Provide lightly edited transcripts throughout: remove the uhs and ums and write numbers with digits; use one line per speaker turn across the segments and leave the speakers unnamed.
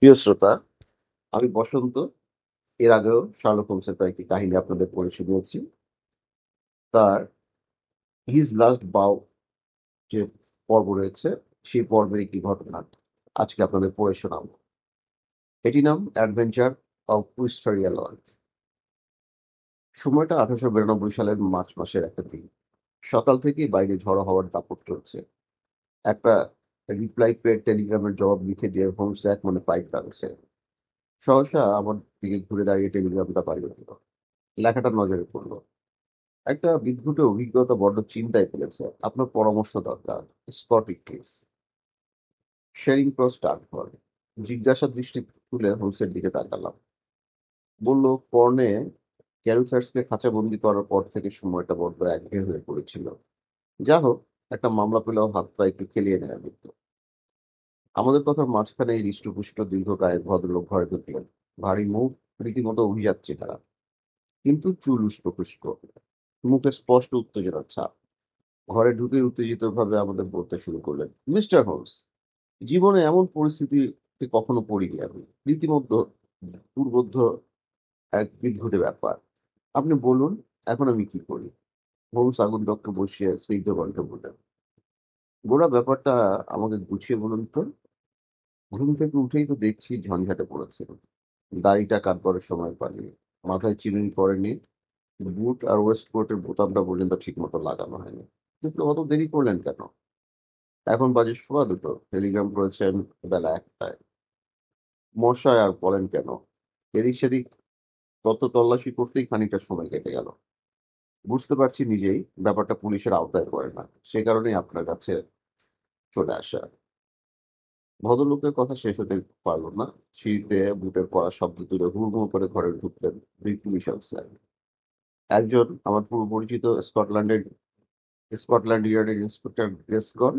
প্রিয় শ্রোতা, আমি বসন্ত। এর আগেও শার্লক হোমসের কয়েকটি কাহিনী আপনাদের পড়ে শুনিয়েছি। তার হিজ লাস্ট বাউ যে পর্ব রয়েছে, সেই পর্বের একটি ঘটনা আজকে আপনাদের পড়ে শোনাবো। এটি নাম অ্যাডভেঞ্চার অফ উইস্টারিয়া লজ। সময়টা 1892 সালের মার্চ মাসের একটা দিন। সকাল থেকেই বাইরে ঝড়ো হওয়ার দাপট চলছে। একটা রিপ্লাই পেড টেলিগ্রামের জবাব লিখে দিয়ে হোমস এক মনে পাইপ টানছে। সহসা আমার দিকে ঘুরে দাঁড়িয়ে টেলিগ্রামটা বাড়িয়ে দিল। লেখাটা নজরে পড়লো। একটা বিদ্ঘুটে অভিজ্ঞতা বড্ড চিন্তায় ফেলেছে। আপনার পরামর্শ দরকার। Scottish case. শেরিং ক্রস ডাকঘর। জিজ্ঞাসা দৃষ্টি তুলে হোমসের দিকে তাকালাম। বলল, কর্নে ক্যারুথার্সকে খাঁচাবন্দি করার পর থেকে সময়টা বড্ড একঘেয়ে হয়ে পড়েছিল। যা হোক, একটা মামলা পেলেও হাত পা একটু খেলিয়ে নেওয়া যেত। আমাদের কথার মাঝখানে এই হৃষ্টপুষ্ট দীর্ঘকায় ভদ্রলোক ঘরে ঢুকলেন। ভারী মুখ, রীতিমতো অভিজাত চেহারা, কিন্তু চুল উস্কো খুস্কো, মুখে স্পষ্ট উত্তেজনার ছাপ। ঘরে ঢুকে উত্তেজিতভাবে আমাদের বলতে শুরু করলেন, মিস্টার হোমস, জীবনে এমন পরিস্থিতিতে কখনো পড়িনি আমি। রীতিমতো দুর্বোধ্য এক বিদঘুটে ব্যাপার। আপনি বলুন, এখন আমি কি করি? হোমস আগুন টক্কে বসিয়ে স্নিগ্ধ কণ্ঠে বললেন, গোড়া ব্যাপারটা আমাকে গুছিয়ে বলুন তো। ঘুম থেকে উঠেই তো দেখছি ঝঞ্ঝাটে পড়েছেন। দাড়িটা কাটবার সময় পাননি, মাথায় চিরুনি পড়েনি, বুট আর ওয়েস্টকোটের বোতামটা পর্যন্ত ঠিক মতো লাগানো হয়নি। কিন্তু অত দেরি করলেন কেন? এখন বাজে সোয়া দুটো, টেলিগ্রাম করেছেন বেলা একটায়। মশায় আর বলেন কেন? এদিক সেদিক তথ্য তল্লাশি করতেই খানিকটা সময় কেটে গেল। বুঝতে পারছি নিজেই ব্যাপারটা পুলিশের আওতায় পড়ে না, সে কারণেই আপনার কাছে চলে আসা। ভদ্রলোকের কথা শেষ হতে পারল না। সিঁড়িতে বুটের পড়া শব্দ তুলে হুড়মুড় করে ঘরে ঢুকলেন দুই পুলিশ অফিসার। একজন আমার পূর্ব পরিচিত স্কটল্যান্ড ইয়ার্ডের ইন্সপেক্টর গ্রেসকন।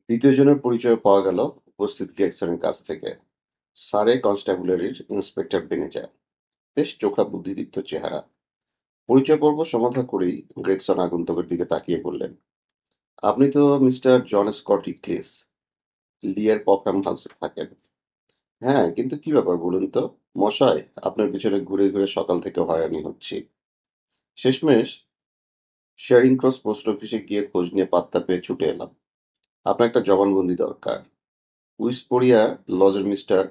দ্বিতীয় জনের পরিচয় পাওয়া গেল উপস্থিত গ্রেগসনের কাছ থেকে। সারে কনস্টাবুলারির ইন্সপেক্টর বেনেজা। বেশ চোখা বুদ্ধিদীপ্ত চেহারা। পরিচয় পর্ব সমাধা করেই গ্রেগসন আগন্তুকের দিকে তাকিয়ে বললেন, আপনি তো মিস্টার জন স্কট ইক্লিস, লিয়ের পপহ্যাম হাউসে থাকেন। হ্যাঁ, কিন্তু কি ব্যাপার বলুন তো? মশাই, আপনার পিছনে ঘুরে ঘুরে সকাল থেকে হয়রানি হচ্ছি। শেষমেশ শেরিং ক্রস পোস্ট অফিসে গিয়ে খোঁজ নিয়ে পাত্তা পেয়ে ছুটে এলাম। আপনার একটা জবানবন্দি দরকার। উইসপোরিয়া লজের মিস্টার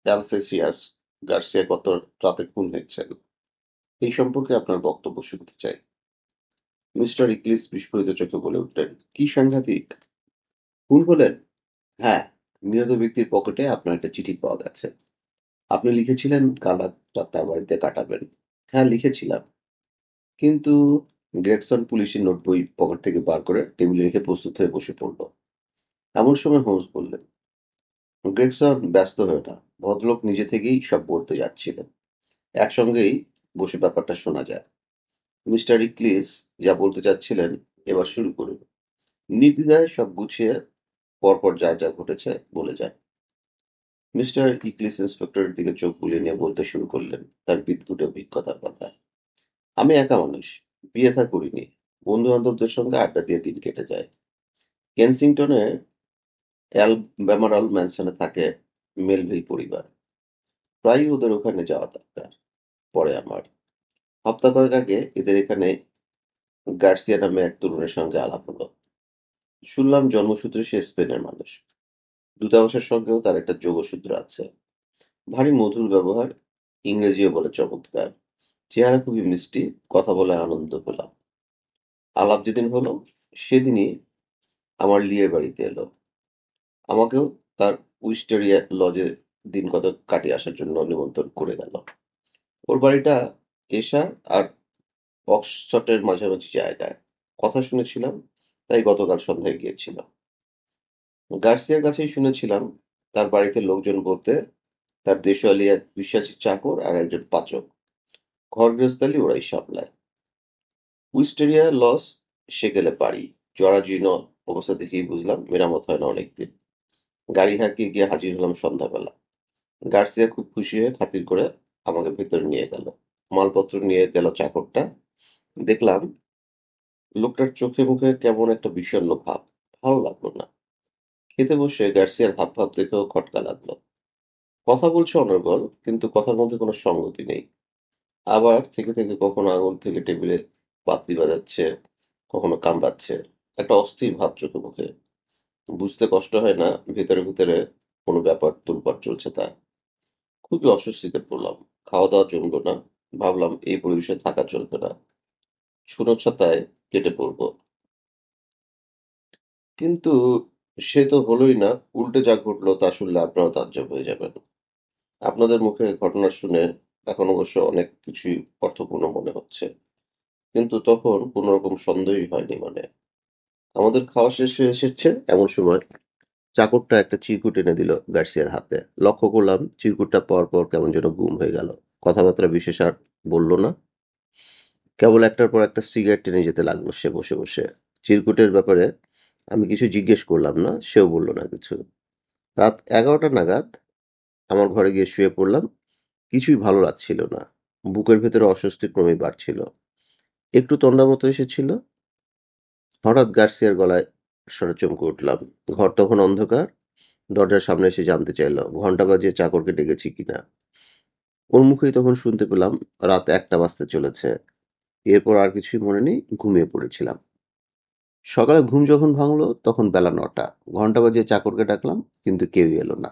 অ্যালসেসিয়াস গার্সিয়া গত রাতে খুন হয়েছেন। এই সম্পর্কে আপনার বক্তব্য শুনতে চাই। মিস্টার ইকলিস বিস্ফোরিত চোখে বলে উঠলেন, কি সাংঘাতিক! খুন হলেন? হ্যাঁ, নিহত ব্যক্তির পকেটে আপনার একটা চিঠি পাওয়া গেছে। আপনি লিখেছিলেন কাল রাতটা তার বাড়িতে কাটাবেন। হ্যাঁ, লিখেছিলাম। কিন্তু গ্রেগসন পুলিশের নোটবই পকেট থেকে বার করে টেবিলে রেখে প্রস্তুত হয়ে বসে পড়ল। এমন সময় হোমস বললেন, গ্রেগসন, ব্যস্ত হয়ে না। ভদ্রলোক নিজে থেকেই সব বলতে যাচ্ছিলেন। একসঙ্গেই বসে ব্যাপারটা শোনা যায়। মিস্টার ইকলিস যা বলতে চাচ্ছিলেন এবার শুরু করুন। নির্দ্বিধায় সব গুছিয়ে পরপর যা যা ঘটেছে বলে যান। মিস্টার ইকলিস ইন্সপেক্টরের দিকে চোখ বুলিয়ে নিয়ে বলতে শুরু করলেন তার বিদঘুটে অভিজ্ঞতার কথা। আমি একা মানুষ, বিয়ে থা করিনি। বন্ধু বান্ধবদের সঙ্গে আড্ডা দিয়ে দিন কেটে যায়। কেনসিংটনে অ্যালবেমারল ম্যানসনে থাকে মেলভিল পরিবার। প্রায়ই ওদের ওখানে যাওয়া দরকার পরে আমার। সপ্তাহ কয়েক আগে এদের এখানে গার্সিয়া নামে এক তরুণের সঙ্গে আলাপ হলো। শুনলাম জন্মসূত্রে সে স্পেনের মানুষ। দূতাবাসের সঙ্গেও তার একটা যোগসূত্র আছে। ভারী মধুর ব্যবহার, ইংরেজিও বলে চমৎকার। চেহারা খুবই মিষ্টি, কথা বলে আনন্দ পেলাম। আলাপ যেদিন হলো সেদিনই আমার লিয়ে বাড়িতে এলো। আমাকেও তার উইস্টেরিয়া লজে দিন কতক কাটিয়ে আসার জন্য নিমন্ত্রণ করে গেল। ওর বাড়িটা এশা আর অক্সফোর্ডের মাঝামাঝি জায়গায়। কথা শুনেছিলাম, তাই গতকাল সন্ধ্যায় গিয়েছিলাম। গার্সিয়ার কাছেই শুনেছিলাম তার বাড়িতে লোকজন বলতে তার দেশালী এক বিশ্বাসী চাকর আর একজন পাচক। ঘর গৃহস্থালি ওরাই সামলায়। উইস্টেরিয়া লজ সেকেলে বাড়ি। জরাজীর্ণ অবস্থা দেখেই বুঝলাম মেরামত হয় না অনেকদিন। গাড়ি হাঁকিয়ে গিয়ে হাজির হলাম সন্ধ্যাবেলা। গার্সিয়া খুব খুশি হয়ে খাতির করে আমাকে ভেতরে নিয়ে গেল। মালপত্র নিয়ে গেল চাকরটা। দেখলাম লোকটার চোখে মুখে কেমন একটা বিষণ্ণ ভাব। ভালো লাগলো না। খেতে বসে গার্সিয়ার হাবভাব দেখেও খটকা লাগলো। কথা বলছে অনর্গল, কিন্তু কথার মধ্যে কোনো সঙ্গতি নেই। আবার থেকে থেকে কখনো আঙুল থেকে টেবিলে পাতিল বাজাচ্ছে, কখনো কামড়াচ্ছে। একটা অস্থির ভাব চোখে মুখে। বুঝতে কষ্ট হয় না ভেতরে ভেতরে কোনো ব্যাপার তোলপাড় চলছে তা। খুবই অস্বস্তিতে পড়লাম। খাওয়া দাওয়া জমলো না। ভাবলাম এই পরিবেশে থাকা চলবে না। শূন্যছাতায় কেটে পড়বো। কিন্তু সে তো হলোই না। উল্টে যা ঘটলো তা শুনলে আপনারাও তাজ্জব হয়ে যাবেন। আপনাদের মুখে ঘটনা শুনে এখন অবশ্য অনেক কিছুই অর্থপূর্ণ মনে হচ্ছে, কিন্তু তখন কোনো রকম সন্দেহই হয়নি মানে। আমাদের খাওয়া শেষ হয়ে এসেছে এমন সময় চাকরটা একটা চিরকুট এনে দিল গার্সিয়ার হাতে। লক্ষ্য করলাম চিরকুটটা পাওয়ার পর কেমন যেন গুম হয়ে গেল। কথাবার্তা বিশেষ আর বলল না। কেবল একটার পর একটা সিগারেট টেনে যেতে লাগলো সে বসে বসে। চিরকুটের ব্যাপারে আমি কিছু জিজ্ঞেস করলাম না, সেও বলল না কিছু। রাত 11টা নাগাদ আমার ঘরে গিয়ে শুয়ে পড়লাম। কিছুই ভালো লাগছিল না। বুকের ভেতরে অস্বস্তি ক্রমেই বাড়ছিল। একটু তন্দ্রা মতো এসেছিল। হঠাৎ গার্সিয়ার গলায় স্বরে চমকে উঠলাম। ঘর তখন অন্ধকার। দরজার সামনে এসে জানতে চাইলো ঘন্টা বাজিয়ে চাকরকে ডেকেছি কিনা। ওর মুখেই তখন শুনতে পেলাম রাত 1টা বাজতে চলেছে। এরপর আর কিছুই মনে নেই, ঘুমিয়ে পড়েছিলাম। সকালে ঘুম যখন ভাঙলো তখন বেলা 9টা। ঘন্টা বাজিয়ে চাকরকে ডাকলাম, কিন্তু কেউই এলো না।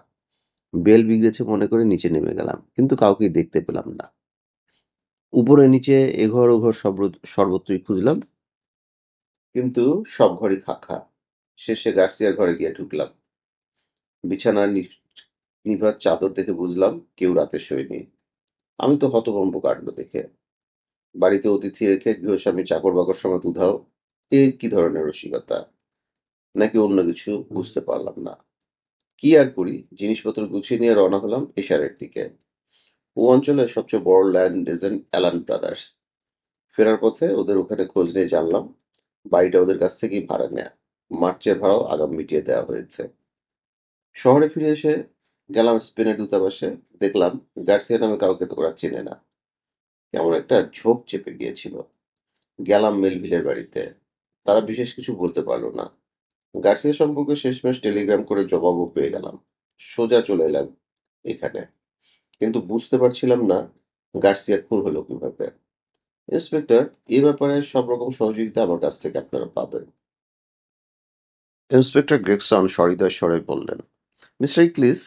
বেল বিগড়েছে মনে করে নিচে নেমে গেলাম, কিন্তু কাউকেই দেখতে পেলাম না। উপরে নিচে এঘর ওঘর সর্বত্রই খুঁজলাম, কিন্তু সব ঘরই খাঁখা। শেষে গার্সিয়ার ঘরে গিয়ে ঢুকলাম। বিছানার নিভাজ চাদর দেখে বুঝলাম কেউ রাতে শোয়নি। আমি তো হতভম্ব কাণ্ড দেখে। বাড়িতে অতিথি রেখে গৃহস্বামী চাকর বাকর সমেত উধাও। এ কি ধরনের রসিকতা, নাকি অন্য কিছু বুঝতে পারলাম না। কি আর করি, জিনিসপত্র গুছিয়ে নিয়ে রওনা হলাম এশারের দিকে। ও অঞ্চলের সবচেয়ে বড় ল্যান্ড এজেন্ট অ্যালান ব্রাদার্স। ফেরার পথে ওদের ওখানে খোঁজ নিয়ে জানলাম বাড়িটা ওদের কাছ থেকেই ভাড়া নেয়া। মার্চের ভাড়াও আগাম মিটিয়ে দেওয়া হয়েছে। শহরে ফিরে এসে গেলাম স্পেনের দূতাবাসে। দেখলাম গার্সিয়া নামে কাউকে তো ওরা চেনে না। কেমন একটা ঝোঁক চেপে গিয়েছিল। গেলাম মেলভিলের বাড়িতে। তারা বিশেষ কিছু বলতে পারলো না। গার্সিয়া সম্পর্কে শেষমেশ টেলিগ্রাম করে জবাবও পেয়ে গেলাম। সোজা চলে এলাম এখানে। কিন্তু বুঝতে পারছিলাম না গার্সিয়া খুন হলো কিভাবে। ইন্সপেক্টর, এই ব্যাপারে সব রকম সহযোগিতা আমার কাছ থেকে আপনারা পাবেন। ইন্সপেক্টর গ্রেগসন সহৃদয় স্বরে বললেন, মিস্টার ইকলিস,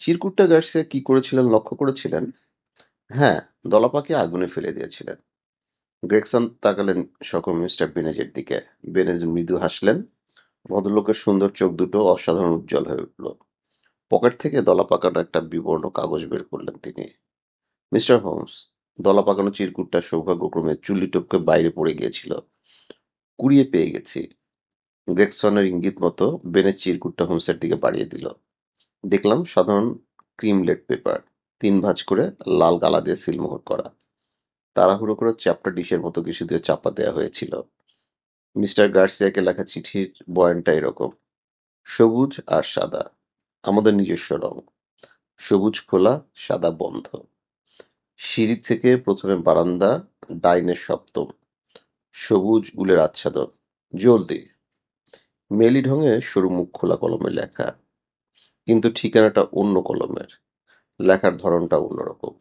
চিরকুটটা গার্সিয়া কি করেছিলেন লক্ষ্য করেছিলেন? হ্যাঁ, দলাপাকে আগুনে ফেলে দিয়েছিলেন। গ্রেগসন তাকালেন সকল মিস্টার বেনেজের দিকে। বেনেজ মৃদু হাসলেন। ভদ্রলোকের সুন্দর চোখ দুটো অসাধারণ উজ্জ্বল হয়ে উঠল। পকেট থেকে দলা পাকানো একটা বিবর্ণ কাগজ বের করলেন তিনি। মিস্টার হোমস, দলা পাকানো চিরকুটটা সৌভাগ্যক্রমে চুল্লি টপকে বাইরে পড়ে গিয়েছিল। কুড়িয়ে পেয়ে গেছি। গ্রেগসনের ইঙ্গিত মতো বেনেজ চিরকুটটা হোমসের দিকে বাড়িয়ে দিল। দেখলাম সাধারণ ক্রিমলেট পেপার, 3 ভাঁজ করে লাল গালা দিয়ে সিলমোহর করা। তাড়াহুড়ো করে চ্যাপ্টা ডিশের মতো কিছু দিয়ে চাপা দেওয়া হয়েছিল। মিস্টার গার্সিয়াকে লেখা চিঠির বয়ানটা এরকম: সবুজ আর সাদা, আমাদের নিজস্ব রং। সবুজ খোলা, সাদা বন্ধ। সিঁড়ি থেকে প্রথমে বারান্দা, ডাইনে সপ্তম। সবুজ উলের আচ্ছাদন। জলদি। মেলি ঢঙে সরু মুখ খোলা কলমে লেখা, কিন্তু ঠিকানাটা অন্য কলমের। লেখার ধরনটা অন্যরকম।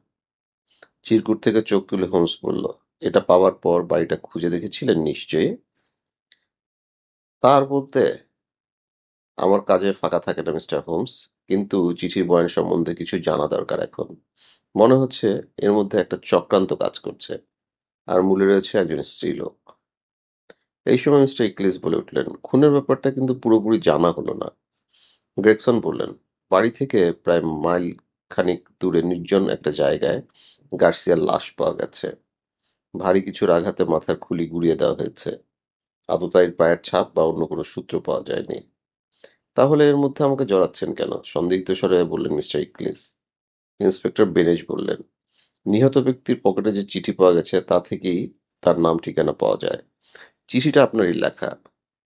চিরকুট থেকে চোখ তুলে হোমস বলল, এটা পাওয়ার পর বাড়িটা খুঁজে দেখেছিলেন নিশ্চয়ই? তার বলতে, আমার কাজে ফাঁকা থাকে না মিস্টার হোমস, কিন্তু চিঠির বয়ান সম্বন্ধে কিছু জানা দরকার এখন। মনে হচ্ছে এর মধ্যে একটা চক্রান্ত কাজ করছে, আর মূলে রয়েছে একজন স্ত্রীলোক। এই সময় মিস্টার ইকলিস বলে উঠলেন, খুনের ব্যাপারটা কিন্তু পুরোপুরি জানা হলো না। গ্রেগসন বললেন, বাড়ি থেকে প্রায় মাইল খানিক দূরে নির্জন একটা জায়গায় গার্সিয়ার লাশ পাওয়া গেছে। ভারী কিছুর আঘাতে মাথার খুলি গুঁড়িয়ে দেওয়া হয়েছে। আততায়ীর পায়ের ছাপ বা অন্য কোনো সূত্র পাওয়া যায়নি। তাহলে এর মধ্যে আমাকে জড়াচ্ছেন কেন? সন্দিগ্ধ স্বরে বললেন মিস্টার ইকলিস। ইন্সপেক্টর বেনেজ বললেন, নিহত ব্যক্তির পকেটে যে চিঠি পাওয়া গেছে তা থেকেই তার নাম ঠিকানা পাওয়া যায়। চিঠিটা আপনারই লেখা।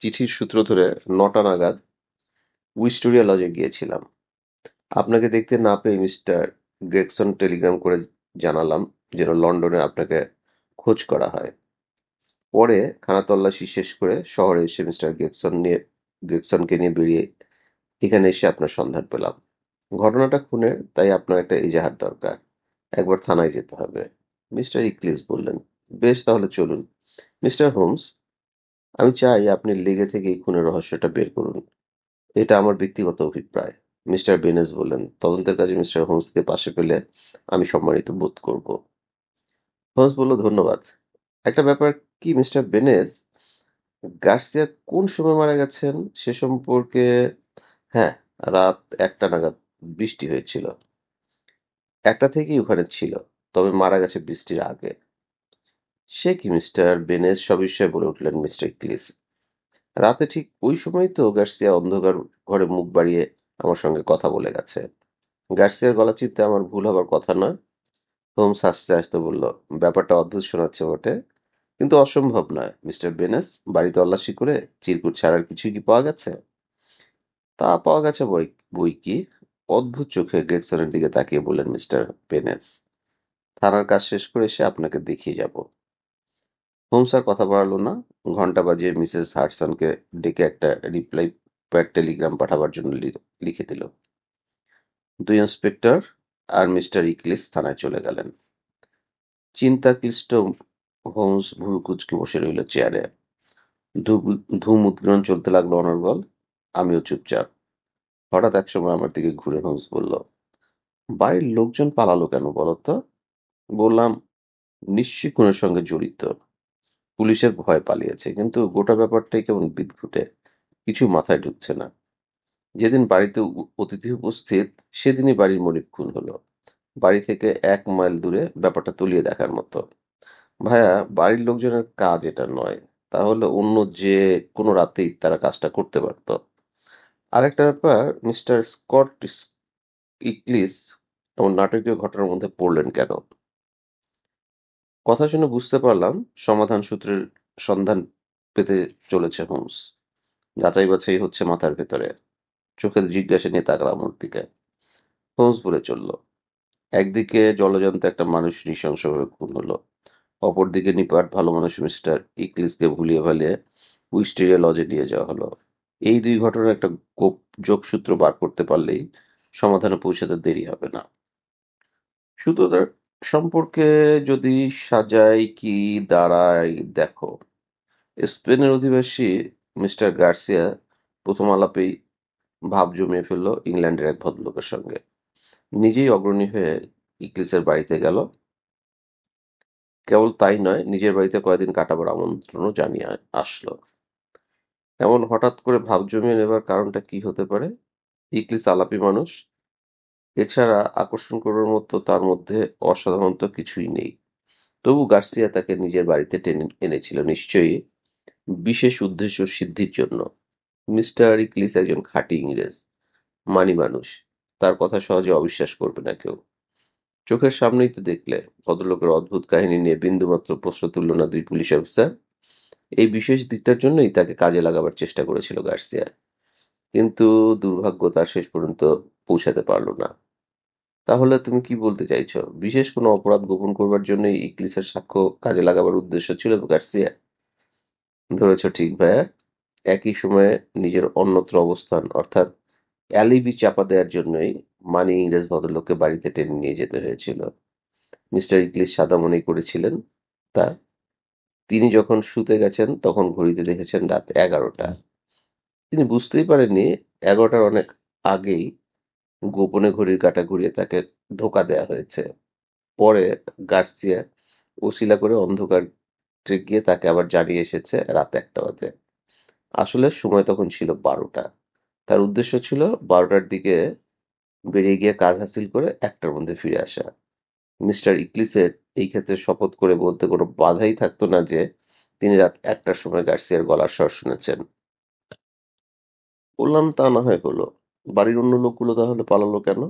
চিঠির সূত্র ধরে 9টা নাগাদ উইস্টোরিয়া লজে গিয়েছিলাম। আপনাকে দেখতে না পেয়ে মিস্টার গ্রেগসন টেলিগ্রাম করে জানালাম যেন লন্ডনে আপনাকে খোঁজ করা হয়। পরে খানাতল্লাশি শেষ করে শহরে এসে মিস্টার গ্রেগসনকে নিয়ে বেরিয়ে এখানে এসে আপনার সন্ধান পেলাম। ঘটনাটা খুনের, তাই আপনার একটা এজাহার দরকার। একবার থানায় যেতে হবে। মিস্টার ইকলিস বললেন, বেশ, তাহলে চলুন। মিস্টার হোমস, আমি চাই আপনি লেগে থেকে এই খুনের রহস্যটা বের করুন। এটা আমার ব্যক্তিগত অভিপ্রায়। মিস্টার বেনেস বললেন, তদন্তের কাজে মিস্টার হোমসকে পাশে পেলে আমি সম্মানিত বোধ করব। হোমস বলল, ধন্যবাদ। একটা ব্যাপার কি মিস্টার বেনেস, গার্সিয়া কোন সময় মারা গেছেন সে সম্পর্কে? হ্যাঁ, রাত 1টা নাগাদ বৃষ্টি হয়েছিল। 1টা থেকেই ওখানে ছিল, তবে মারা গেছে বৃষ্টির আগে। সে কি মিস্টার বেনেস, সবিস্ময়ে বলে উঠলেন মিস্টার ক্লিস। রাতে ঠিক ওই সময়ই তো গার্সিয়া অন্ধকার ঘরে মুখ বাড়িয়ে আমার সঙ্গে কথা বলে গেছে। গার্সিয়ার গলা চিনতে আমার ভুল হবার কথা নয়। হোমস হাসতে হাসতে বলল, ব্যাপারটা অদ্ভুত শোনাচ্ছে বটে, কিন্তু অসম্ভব নয়। মিস্টার বেনেস, বাড়ি তল্লাশি করে চিরকুট ছাড়ার কিছুই কি পাওয়া গেছে? তা পাওয়া গেছে বই কি। অদ্ভুত চোখে গ্রেগসনের দিকে তাকিয়ে বললেন মিস্টার বেনেস, থানার কাজ শেষ করে এসে আপনাকে দেখিয়ে যাব। হোমস আর কথা বাড়ালো না। ঘন্টা বাজিয়ে মিসেস হাডসনকে ডেকে একটা রিপ্লাই প্যাড টেলিগ্রাম পাঠাবার জন্য লিখে দিল। দুই ইন্সপেক্টর আর মিস্টার ইকলিস থানায় চলে গেলেন। চিন্তাক্লিষ্ট হোমস ভুরু কুঁচকে বসে রইল চেয়ারে। ধূম উদ্গীরণ চলতে লাগলো অনর্গল। আমিও চুপচাপ। হঠাৎ একসময় আমার দিকে ঘুরে হোমস বলল, বাড়ির লোকজন পালালো কেন বলতো? বললাম, নিশ্চয়ই খুনের সঙ্গে জড়িত। পুলিশের ভয় পালিয়েছে, কিন্তু গোটা ব্যাপারটাই কেমন বিদঘুটে। কিছু মাথায় ঢুকছে না। যেদিন বাড়িতে অতিথি উপস্থিত, সেদিনই বাড়ির মনিব খুন হলো। বাড়ি থেকে 1 মাইল দূরে, ব্যাপারটা তলিয়ে দেখার মতো। ভাইয়া, বাড়ির লোকজনের কাজ এটা নয়, তাহলে অন্য যে কোনো রাতেই তারা কাজটা করতে পারতো। আরেকটা ব্যাপার, মিস্টার স্কট ইকলিস এমন নাটকীয় ঘটনার মধ্যে পড়লেন কেন? কথা শুনে বুঝতে পারলাম সমাধান সূত্রের সন্ধান পেতে চলেছে হোমস। যাচাই বাছাই হচ্ছে মাথার ভেতরে। চোখের জিজ্ঞাসা নিয়ে তাকালাম ওর দিকে। হোমস বলে চলল, একদিকে জলজান্ত একটা মানুষ নৃশংসভাবে খুন হলো, অপরদিকে নিপাট ভালো মানুষ মিস্টার ইকলিসকে ভুলিয়ে ভালিয়ে উইস্টেরিয়া লজে নিয়ে যাওয়া হলো। এই দুই ঘটনার একটা যোগসূত্র বার করতে পারলেই সমাধানে পৌঁছাতে দেরি হবে না। সূত্রটার সম্পর্কে যদি সাজাই কি দাঁড়ায় দেখো। স্পেনের অধিবাসী মিস্টার গার্সিয়া প্রথম আলাপেই ভাব জমিয়ে ফেলল ইংল্যান্ডের এক ভদ্রলোকের সঙ্গে। নিজেই অগ্রণী হয়ে ইকলিসের বাড়িতে গেল। কেবল তাই নয়, নিজের বাড়িতে কয়েকদিন কাটাবার আমন্ত্রণও জানিয়ে আসলো। এমন হঠাৎ করে ভাব জমিয়ে নেবার কারণটা কি হতে পারে? ইকলিস আলাপি মানুষ, এছাড়া আকর্ষণ করবার মতো তার মধ্যে অসাধারণ তো কিছুই নেই। তবু গার্সিয়া তাকে নিজের বাড়িতে টেনে এনেছিল নিশ্চয়ই বিশেষ উদ্দেশ্য সিদ্ধির জন্য। মিস্টার ইকলিস একজন খাঁটি ইংরেজ, মানি মানুষ। তার কথা সহজে অবিশ্বাস করবে না কেউ। চোখের সামনেই তো দেখলে, ভদ্রলোকের অদ্ভুত কাহিনী নিয়ে বিন্দুমাত্র প্রশ্ন তুলল না দুই পুলিশ অফিসার। এই বিশেষ দিকটার জন্যই তাকে কাজে লাগাবার চেষ্টা করেছিল গার্সিয়া, কিন্তু দুর্ভাগ্য তার শেষ পর্যন্ত পৌঁছাতে পারল না। তাহলে তুমি কি বলতে চাইছো, বিশেষ কোনো অপরাধ গোপন করবার জন্যই ইকলিসের সাক্ষ্য কাজে লাগাবার উদ্দেশ্য ছিল গার্সিয়া? ধরেছ ঠিক ভাইয়া। একই সময়ে নিজের অন্যত্র অবস্থান অর্থাৎ অ্যালিবি চাপা দেওয়ার জন্যই মানি ইংরেজ ভদ্রলোককে বাড়িতে টেনে নিয়ে যেতে হয়েছিল। মিস্টার ইংলিশ সাদা মনেই করেছিলেন তা। তিনি যখন শুতে গেছেন তখন ঘড়িতে দেখেছেন রাত 11টা। তিনি বুঝতেই পারেননি 11টার অনেক আগেই গোপনে ঘড়ির কাঁটা ঘুরিয়ে তাকে ধোঁকা দেয়া হয়েছে। পরে গার্সিয়া ওসিলা করে অন্ধকারে গিয়ে তাকে আবার জানিয়ে এসেছে রাত 1টা বাজে। আসলে সময় তখন ছিল 12টা। তার উদ্দেশ্য ছিল 12টার দিকে বেরিয়ে গিয়ে কাজ হাসিল করে 1টার মধ্যে ফিরে আসা। মিস্টার ইকলিসের এই ক্ষেত্রে শপথ করে বলতে কোনো বাধাই থাকতো না যে তিনি রাত 1টার সময় গার্সিয়ার গলার স্বর শুনেছেন। বললাম, তা না হয় হলো, বাড়ির অন্য লোকগুলো তাহলে পালালো কেন?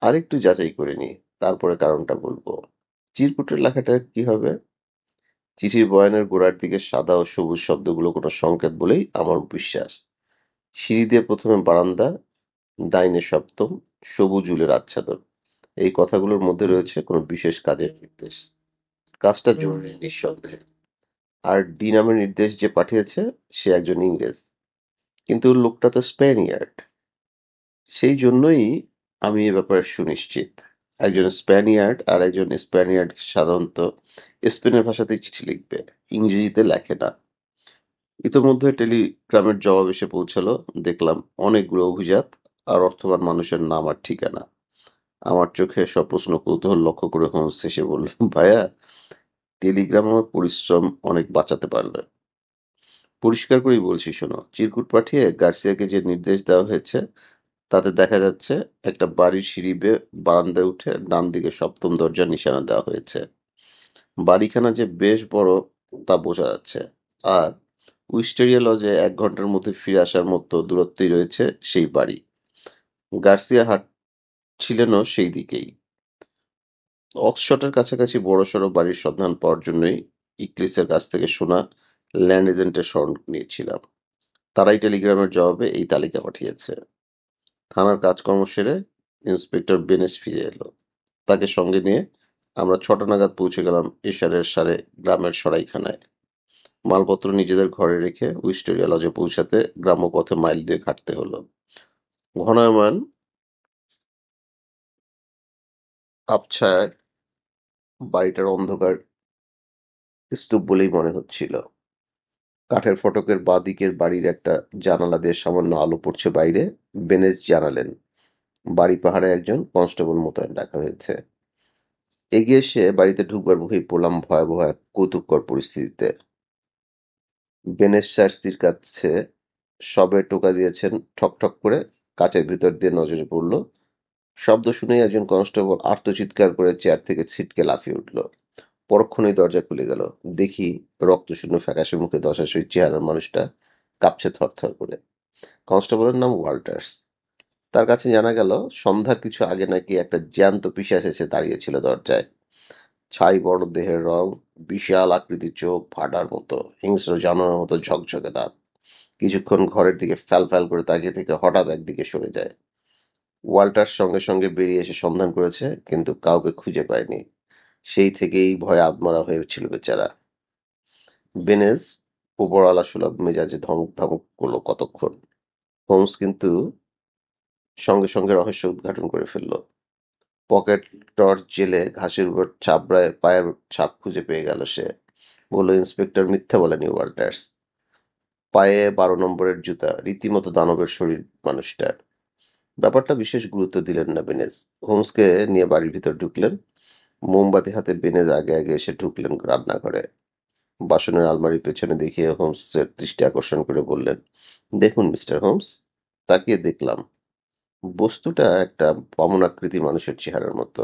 আরেকটু যাচাই করে নি, তারপরে কারণটা বলবো। চিরকুটের লেখাটা কি হবে? চিঠির বয়ানের গোড়ার দিকে সাদা ও সবুজ শব্দগুলো কোনো সংকেত বলেই আমার বিশ্বাস। সিঁড়ি দিয়ে প্রথমে বারান্দা, ডাইনে সপ্তম, সবুজ উলের আচ্ছাদন। এই কথাগুলোর মধ্যে রয়েছে কোনো বিশেষ কাজের নির্দেশ। কাজটা জরুরি নিঃসন্দেহে। আর ডি নামের নির্দেশ যে পাঠিয়েছে সে একজন ইংরেজ। কিন্তু লোকটা তো স্প্যানিয়ার্ড। সেই জন্যই আমি এ ব্যাপারে সুনিশ্চিত। একজন স্প্যানিয়ার্ড আর একজন স্প্যানিয়ার্ড সাধারণত স্পেনের ভাষাতেই চিঠি লিখবে, ইংরেজিতে লেখে না। ইতোমধ্যে টেলিগ্রামের জবাব এসে পৌঁছালো। দেখলাম অনেকগুলো অভিজাত আর অর্থবান মানুষের নাম আর ঠিকানা। আমার চোখে সপ্রশ্ন কৌতূহল লক্ষ্য করে হোমস হেসে বলল, ভাইয়া, টেলিগ্রাম আমার পরিশ্রম অনেক বাঁচাতে পারলে। পরিষ্কার করেই বলছি, শোনো, চিরকুট পাঠিয়ে গার্সিয়াকে যে নির্দেশ দেওয়া হয়েছে তাতে দেখা যাচ্ছে একটা বাড়ির সিঁড়ি বেয়ে বারান্দায় উঠে ডান দিকে সপ্তম দরজার নিশানা দেওয়া হয়েছে। বাড়িখানা যে বেশ বড় তা বোঝা যাচ্ছে। আর উইস্টেরিয়া লজে 1 ঘন্টার মধ্যে ফিরে আসার মতো দূরত্বেই রয়েছে সেই বাড়ি। গার্সিয়া হাঁটছিলেনও সেই দিকেই। অক্সশটের কাছাকাছি বড়সড় বাড়ির সন্ধান পাওয়ার জন্যই ইক্লিসের কাছ থেকে শোনা ল্যান্ড এজেন্টের শরণ নিয়েছিলাম। তারাই টেলিগ্রামের জবাবে এই তালিকা পাঠিয়েছে। থানার কাজকর্ম সেরে ইন্সপেক্টর বেনেস ফিরে এলো। তাকে সঙ্গে নিয়ে আমরা 6টা নাগাদ পৌঁছে গেলাম এশারের সারে গ্রামের সরাইখানায়। মালপত্র নিজেদের ঘরে রেখে উইস্টেরিয়া লজে পৌঁছাতে গ্রাম্য পথে মাইল 2 হাঁটতে হলো। ঘনায়মান আবছায়ায় বাড়িটার অন্ধকার স্তূপ বলেই মনে হচ্ছিল। কাঠের ফটকের বাঁ দিকের বাড়ির একটা জানালা দিয়ে সামান্য আলো পড়ছে বাইরে। বেনেস জানালেন, বাড়ি পাহারায় একজন কনস্টেবল মোতায়েন রাখা হয়েছে। এগিয়ে এসে বাড়িতে ঢুকবার মুখেই পড়লাম ভয়াবহ এক কৌতুককর পরিস্থিতিতে। বেনেস স্যার কাছে সবে টোকা দিয়েছেন, ঠক ঠক করে কাচের ভিতর দিয়ে নজরে পড়ল। শব্দ শুনেই একজন কনস্টেবল আর্তচিৎকার করে চেয়ার থেকে ছিটকে লাফিয়ে উঠল। পরক্ষণেই দরজা খুলে গেল। দেখি রক্তশূন্য ফ্যাকাশে মুখে দশাসই চেহারার মানুষটা কাঁপছে থরথর করে। কনস্টেবলের নাম ওয়াল্টার্স। তার কাছে জানা গেল সন্ধ্যার কিছু আগে নাকি একটা জ্যান্ত পিশাচ এসে দাঁড়িয়েছিল দরজায়। ছাই বড় দেহের রং, বিশাল আকৃতির চোখ, ফাটার মতো, হিংস্র জানোয়ারের মতো ঝকঝকে দাঁত। কিছুক্ষণ ঘরের দিকে ফ্যাল ফ্যাল করে তাকিয়ে থেকে হঠাৎ একদিকে সরে যায়। ওয়াল্টার সঙ্গে সঙ্গে বেরিয়ে এসে সন্ধান করেছে, কিন্তু কাউকে খুঁজে পায়নি। সেই থেকেই ভয়ে আধমরা হয়েছিল বেচারা। বেনেজ উপরওয়ালা সুলভ মেজাজে ধমক ধমক করলো কতক্ষণ। হোমস কিন্তু সঙ্গে সঙ্গে রহস্য উদ্ঘাটন করে ফেলল। পকেট টর্চ জেলে ঘাসের উপর চাপড়ায় পায়ের ছাপ খুঁজে পেয়ে গেল সে। বলল, ইন্সপেক্টর মিথ্যা বলেনি ওয়াল্টার্স। পায়ে 12 নম্বরের জুতা, রীতিমতো দানবের শরীর মানুষটার। ব্যাপারটা বিশেষ গুরুত্ব দিলেন না বেনেজ। হোমসকে নিয়ে বাড়ির ভিতর ঢুকলেন। মোমবাতি হাতে বেনেজ আগে আগে এসে ঢুকলেন রান্নাঘরে। বাসনের আলমারির পেছনে দেখিয়ে হোমসের দৃষ্টি আকর্ষণ করে বললেন, দেখুন মিস্টার হোমস। তাকিয়ে দেখলাম বস্তুটা একটা বামনাকৃতি মানুষের চেহারার মতো।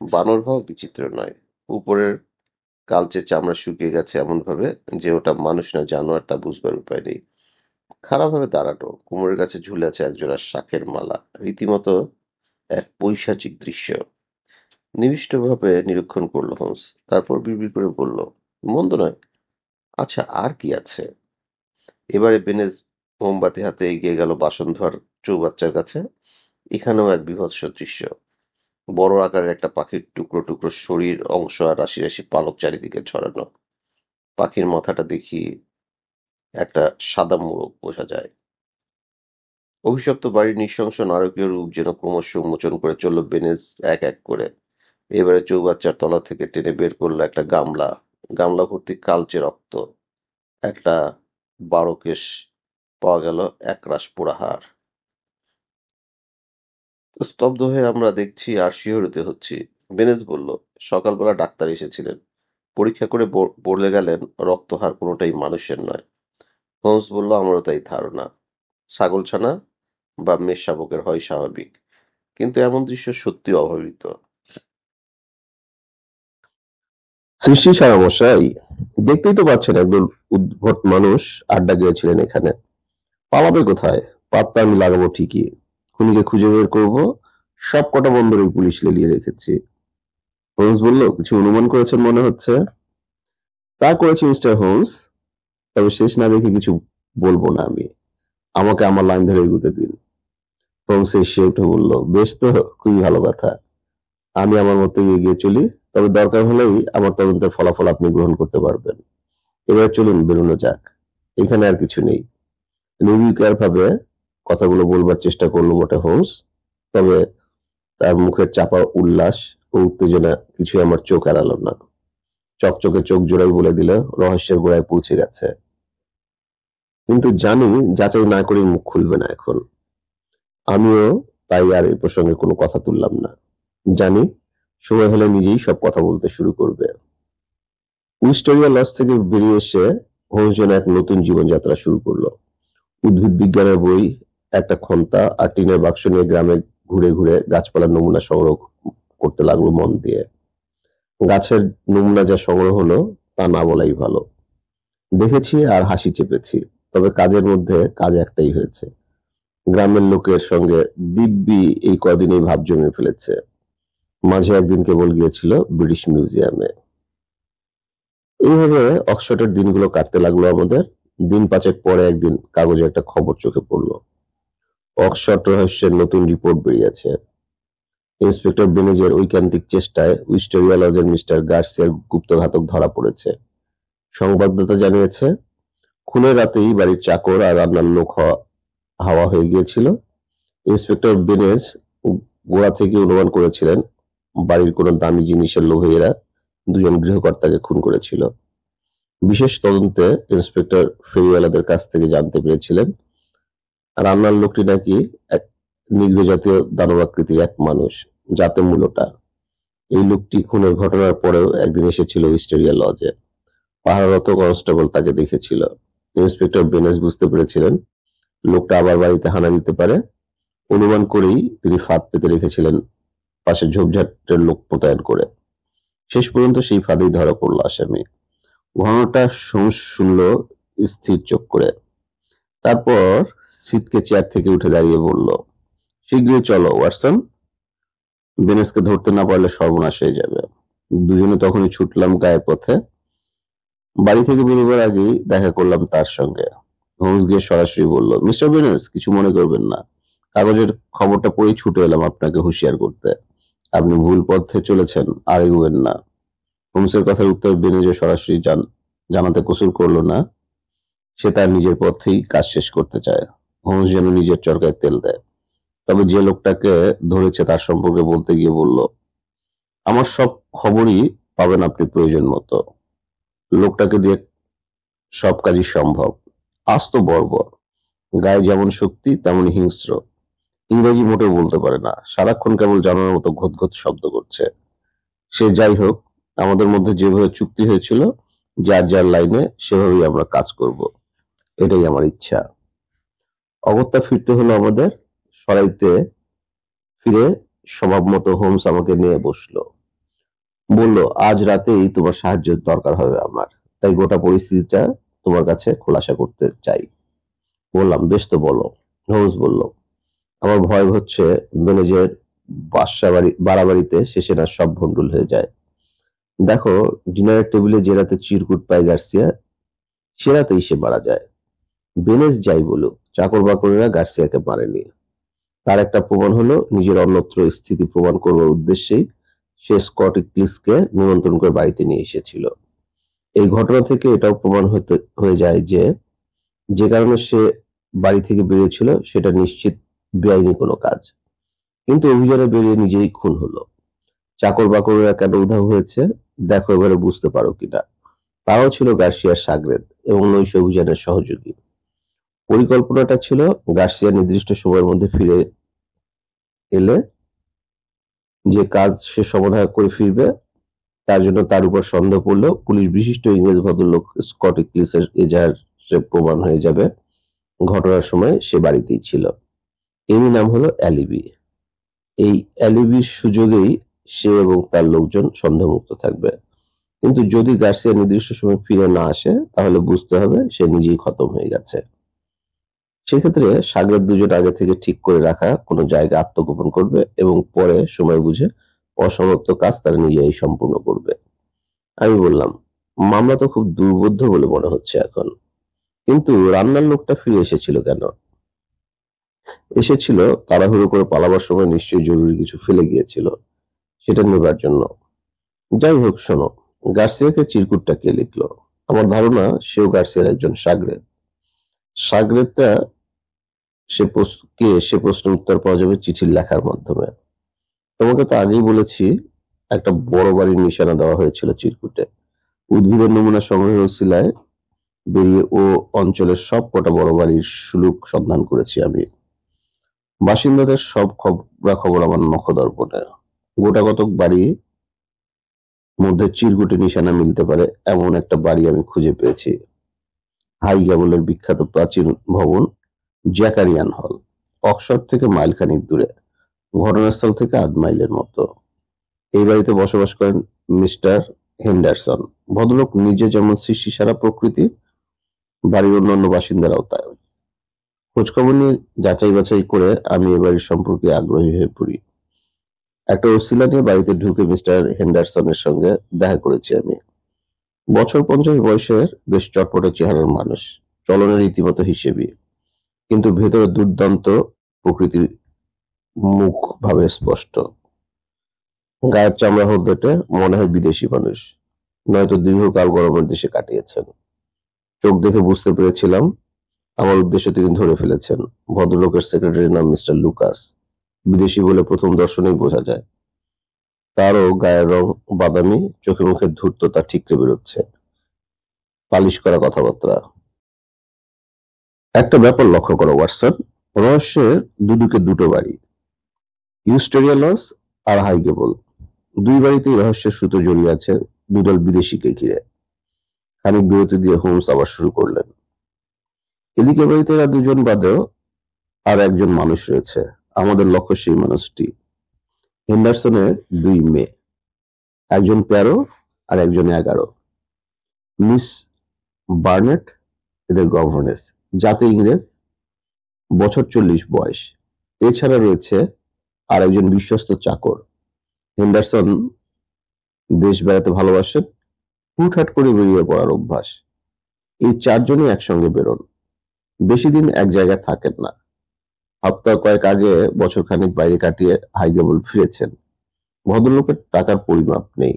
বানর হওয়া বিচিত্র নয়। উপরের কালচে চামড়া শুকিয়ে গেছে এমন ভাবে যে ওটা মানুষ না জানোয়ার তা বুঝবার উপায় নেই। খাড়াভাবে দাঁড়ানো, কোমরের কাছে ঝুলে আছে একজোড়া শাঁখের মালা। রীতিমতো এক পৈশাচিক দৃশ্য। নিবিষ্টভাবে নিরীক্ষণ করল হোমস। তারপর বিড়বিড় করে বলল, মন্দ নয়। আচ্ছা, আর কি আছে? এবারে বেনেজ মোমবাতি হাতে এগিয়ে গেল বাসন ধোয়ার চৌবাচ্চার কাছে। এখানেও এক বীভৎস দৃশ্য। বড় আকারের একটা পাখির টুকরো টুকরো শরীর অংশ আর রাশি রাশি পালক চারিদিকে ছড়ানো। পাখির মাথাটা দেখি একটা সাদা মোড়ক বোঝা যায়। অভিশপ্ত বাড়ির নৃশংস নারকীয় রূপ যেন ক্রমশ উন্মোচন করে চলল বেনেজ এক এক করে। এবারে চৌবাচ্চার তলা থেকে টেনে বের করলো একটা গামলা। গামলা ভর্তি কালচে রক্ত। একটা 12 কেশ পাওয়া গেল, একরাশ পোড়া হাড়। স্তব্ধ হয়ে আমরা দেখছি আর শিহরিত হচ্ছি। বেনেজ বলল, সকালবেলা ডাক্তার এসেছিলেন। পরীক্ষা করে বলে গেলেন রক্তহার কোনোটাই মানুষের নয়। হোমস বলল, আমারও তাই ধারণা। ছাগলছানা বা মেষ শাবকের হয় স্বাভাবিক, কিন্তু এমন দৃশ্য সত্যি অভাবিত।
সৃষ্টি ছাড়া মশাই, দেখতেই তো পাচ্ছেন একদল উদ্ভট মানুষ আড্ডা দিয়েছিলেন এখানে। পালাবে কোথায়? পাত্তা আমি লাগাবো ঠিকই। খুনিকে খুঁজে বের করবো। সব কটা বন্দরেই পুলিশ লেলিয়ে রেখেছি। হোমস বলল, কিছু অনুমান করেছেন মনে হচ্ছে। তা করেছি মিস্টার হোমস, তবে শেষ না দেখে কিছু বলবো না আমি। আমাকে আমার লাইন ধরে এগুতে দিন। হোমস এসে উঠে বলল, বেশ তো, খুবই ভালো কথা। আমি আমার মতো এগিয়ে চলি, তবে দরকার হলেই আমার তদন্তের ফলাফল আপনি গ্রহণ করতে পারবেন। এবার চলুন, বেরোনো যাক। এখানে আর কিছু নেই। নির্বিকার ভাবে কথাগুলো বলবার চেষ্টা করলো বটে হোমস, তবে তার মুখের চাপা উল্লাস ও উত্তেজনা কিছুই আমার চোখ এড়ালো না। চকচকে চোখ জোড়াই বলে দিল রহস্যের গোড়ায় পৌঁছে গেছে, কিন্তু জানি যাচাই না করে মুখ খুলবে না এখন। আমিও তাই আর এই প্রসঙ্গে কোনো কথা তুললাম না। জানি সময় হলে নিজেই সব কথা বলতে শুরু করবে। উইস্টোরিয়া লজ থেকে বেরিয়ে এসে হোমস যেন এক নতুন জীবনযাত্রা শুরু করলো। উদ্ভিদ বিজ্ঞানের বই, একটা খন্তা আর টিনের বাক্স নিয়ে গ্রামে ঘুরে ঘুরে গাছপালার নমুনা সংগ্রহ করতে লাগলো মন দিয়ে। গাছের নমুনা যা সংগ্রহ হলো তা না বলাই ভালো। দেখেছি আর হাসি চেপেছি, তবে কাজের মধ্যে কাজ একটাই হয়েছে। গ্রামের লোকের সঙ্গে দিব্যি এই কদিনেই ভাব জমিয়ে ফেলেছে। মাঝে একদিন কেবল গিয়েছিল ব্রিটিশ মিউজিয়ামে। এইভাবে অক্সফোর্ডের দিনগুলো কাটতে লাগলো আমাদের। দিন পাঁচেক পরে একদিন কাগজে একটা খবর চোখে পড়লো। অক্সফোর্ড রহস্যের নতুন রিপোর্ট বেরিয়েছে। ইন্সপেক্টর বেনেজের ঐকান্তিক চেষ্টায় উইস্টোরিয়া লজের মিস্টার গার্সিয়ার গুপ্তঘাতক ধরা পড়েছে। সংবাদদাতা জানিয়েছে, খুনের রাতেই বাড়ির চাকর আর রান্নার লোক হাওয়া হয়ে গিয়েছিল। ইন্সপেক্টর বেনেজ গোড়া থেকে অনুমান করেছিলেন বাড়ির কোনো দামি জিনিসের লোভে এরা দুজন গৃহকর্তাকে খুন করেছিল। বিশেষ তদন্তে ইন্সপেক্টর ফেরিওয়ালাদের কাছ থেকে জানতে পেরেছিলেন রান্নার লোকটি নাকি এক নিগ্রো জাতীয় দানবাকৃতির এক মানুষ, জাতে মূলটা। এই লোকটি খুনের ঘটনার পরেও একদিন এসেছিল উইস্টোরিয়া লজে। পাহারারত কনস্টেবল তাকে দেখেছিল। ইন্সপেক্টর বেনেজ বুঝতে পেরেছিলেন লোকটা আবার বাড়িতে হানা দিতে পারে। অনুমান করেই তিনি ফাঁদ পেতে রেখেছিলেন পাশে ঝোপঝাটের লোক মোতায়েন করে। শেষ পর্যন্ত সেই ফাঁদেই ধরা পড়ল আসামি। ঘটনাটা সোমস শুনল স্থির চোখ করে। তারপর সিটকে চেয়ার থেকে উঠে দাঁড়িয়ে বলল, শীঘ্রই চলো ওয়াটসন, বেনেসকে ধরতে না পারলে সর্বনাশ হয়ে যাবে। দুজনে তখনই ছুটলাম গায়ের পথে। বাড়ি থেকে বেরোবার আগেই দেখা করলাম তার সঙ্গে। হোমস গিয়ে সরাসরি বলল, মিস্টার বেনেস, কিছু মনে করবেন না, কাগজের খবরটা পড়েই ছুটে এলাম আপনাকে হুঁশিয়ার করতে। আপনি ভুল পথে চলেছেন, আর এগোবেন না। হোমসের কথার উত্তর বেনেজও সরাসরি জানাতে কসুর করলো না। সে তার নিজের পথেই কাজ শেষ করতে চায়। হোমস যেন নিজের চরকায় তেল দেয়। তবে যে লোকটাকে ধরেছে তার সম্পর্কে বলতে গিয়ে বলল, আমার সব খবরই পাবেন আপনি প্রয়োজন মতো। লোকটাকে দিয়ে সব কাজই সম্ভব। আস্ত বর্বর, গায়ে যেমন শক্তি তেমনি হিংস্র। ইংরেজি মোটেও বলতে পারে না, সারাক্ষণ কেবল জানার মতো ঘোত ঘোত শব্দ করছে। সে যাই হোক, আমাদের মধ্যে যেভাবে চুক্তি হয়েছিল যার যার লাইনে সেভাবেই আমরা কাজ করব, এটাই আমার ইচ্ছা। অগত্যা ফিরতে হলো আমাদের। সরাইতে ফিরে স্বভাবমতো হোমস আমাকে নিয়ে বসলো। বলল, আজ রাতেই তোমার সাহায্য দরকার হবে আমার, তাই গোটা পরিস্থিতিটা তোমার কাছে খোলাসা করতে চাই। বললাম, বেশ তো বলো। হোমস বলল, আমার ভয় হচ্ছে বেনেজের বাড়াবাড়িতে শেষে না সব ভণ্ডুল হয়ে যায়। দেখো, ডিনারের টেবিলে যে রাতে চিরকুট পায় গার্সিয়া, সে রাতেই সে মারা যায়। বেনেজ যাই বলুক, চাকর বাকরেরা গার্সিয়াকে মারেনি। তার একটা প্রমাণ হলো, নিজের অন্যত্র স্থিতি প্রমাণ করবার উদ্দেশ্যেই সে স্কট ইকলিসকে নিমন্ত্রণ করে বাড়িতে নিয়ে এসেছিল। এই ঘটনা থেকে এটাও প্রমাণ হয়ে যায় যে যে কারণে সে বাড়ি থেকে বেরিয়েছিল সেটা নিশ্চিত বেআইনি কোনো কাজ। কিন্তু অভিযানে বেরিয়ে নিজেই খুন হলো। চাকর বাকরেরা কেন উধাও হয়েছে দেখো এবারে বুঝতে পারো কিনা। তারাও ছিল গার্সিয়ার শাগরেদ এবং নৈশ অভিযানের সহযোগী। পরিকল্পনাটা ছিল গার্সিয়া নির্দিষ্ট সময়ের মধ্যে ফিরে এলে যে কাজ সে সমাধা করে ফিরবে, তার জন্য তার উপর সন্দেহ পড়লেও পুলিশ বিশিষ্ট ইংরেজ ভদ্রলোক স্কট ইকলিসের এজাহারে প্রমাণ হয়ে যাবে ঘটনার সময় সে বাড়িতেই ছিল। এরই নাম হলো অ্যালিবি। এই অ্যালিবির সুযোগেই সে এবং তার লোকজন সন্দেহমুক্ত থাকবে। কিন্তু যদি গার্সিয়া নির্দিষ্ট সময় ফিরে না আসে, তাহলে বুঝতে হবে সে নিজেই খতম হয়ে গেছে। সেক্ষেত্রে শাগরেদ দুজন আগে থেকে ঠিক করে রাখা কোনো জায়গায় আত্মগোপন করবে এবং পরে সময় বুঝে অসমাপ্ত কাজ তারা নিজেই সম্পূর্ণ করবে। আমি বললাম, মামলা তো খুব দুর্বোধ্য বলে মনে হচ্ছে এখন, কিন্তু রান্নার লোকটা ফিরে এসেছিল কেন? এসেছিল তাড়াহুড়ো করে পালাবার সময় নিশ্চয়ই জরুরি কিছু ফেলে গিয়েছিল, সেটা নেবার জন্য। যাই হোক, শোনো, গার্সিয়াকে চিরকুটটা কে লিখলো? আমার ধারণা সেও গার্সিয়ার একজন শাগরেদ। সাগরেদটা সে প্রশ্নের উত্তর পাওয়া যাবে চিঠির লেখার মাধ্যমে। তোমাকে তো আগেই বলেছি, একটা বড় বাড়ির নিশানা দেওয়া হয়েছিল চিরকুটে। উদ্ভিদের নমুনা সংগ্রহের উছিলায় বেরিয়ে ও অঞ্চলের সব কটা বড় বাড়ির সুলুক সন্ধান করেছি আমি। বাসিন্দাদের সব খবরাখবর আমার নখদর্পণে। গোটাকতক বাড়ির মধ্যে চিরকুটে নিশানা মিলতে পারে এমন একটা বাড়ি আমি খুঁজে পেয়েছি। হাই গ্যাবলের বিখ্যাত প্রাচীন ভবন জ্যাকারিয়ান হল, অক্সফোর্ড থেকে মাইলখানেক দূরে, ঘটনাস্থল থেকে আধ মাইলের মতো। এই বাড়িতে বসবাস করেন মিস্টার হেন্ডারসন। ভদ্রলোক নিজে যেমন সৃষ্টিসারা প্রকৃতি, বাড়ির অন্যান্য বাসিন্দারাও তাই। খোঁজখবর নিয়ে যাচাই বাছাই করে আমি এ বাড়ির সম্পর্কে আগ্রহী হয়ে পড়ি। একটা অছিলা নিয়ে বাড়িতে ঢুকে মিস্টার হেন্ডারসনের সঙ্গে দেখা করেছি আমি। বছর 50 বয়সের, বেশ চটপটে চেহারার মানুষ, চলনের রীতিমতো হিসেবি, কিন্তু ভেতরে দুর্দান্ত প্রকৃতির মুখ ভাবে স্পষ্ট। গায়ের চামড়া হলদেটে, মনে হয় বিদেশি মানুষ, নয়তো দীর্ঘকাল গরমের দেশে কাটিয়েছেন। চোখ দেখে বুঝতে পেরেছিলাম আমার উদ্দেশ্য তিনি ধরে ফেলেছেন। ভদ্রলোকের সেক্রেটারির নাম মিস্টার লুকাস। বিদেশি বলে প্রথম দর্শনেই বোঝা যায়। তারও গায়ের রং বাদামি, চোখে মুখে ধূর্ততা ঠিকরে বেরোচ্ছে, পালিশ করা কথাবার্তা। একটা ব্যাপার লক্ষ্য করো ওয়াটসন, রহস্যের দুদিকে দুটো বাড়ি, ইউস্টেরিয়া লজ আর হাই গেবল। দুই বাড়িতেই রহস্যের সুতো জড়িয়ে আছে দুদল বিদেশিকে ঘিরে। খানিক বিরতি দিয়ে হোমস আবার শুরু করলেন। এদিকে বাড়িতে এরা দুজন বাদেও আর একজন মানুষ রয়েছে। আমাদের লক্ষ্য সেই মানুষটি। হেন্ডারসনের দুই মেয়ে, একজন 13 আর একজন 11। মিস বার্নেট এদের গভর্নেস, জাতে ইংরেজ, বছর 40 বয়স। এছাড়া রয়েছে আর একজন বিশ্বস্ত চাকর। হেন্ডারসন দেশ বেড়াতে ভালোবাসেন, হুটহাট করে বেরিয়ে পড়ার অভ্যাস। এই চারজনই একসঙ্গে বেরোন, বেশি দিন এক জায়গায় থাকেন না। সপ্তাহ কয়েক আগে বছরখানেক বাইরে কাটিয়ে হাইগেবল ফিরেছেন। ভদ্রলোকের টাকার পরিমাপ নেই।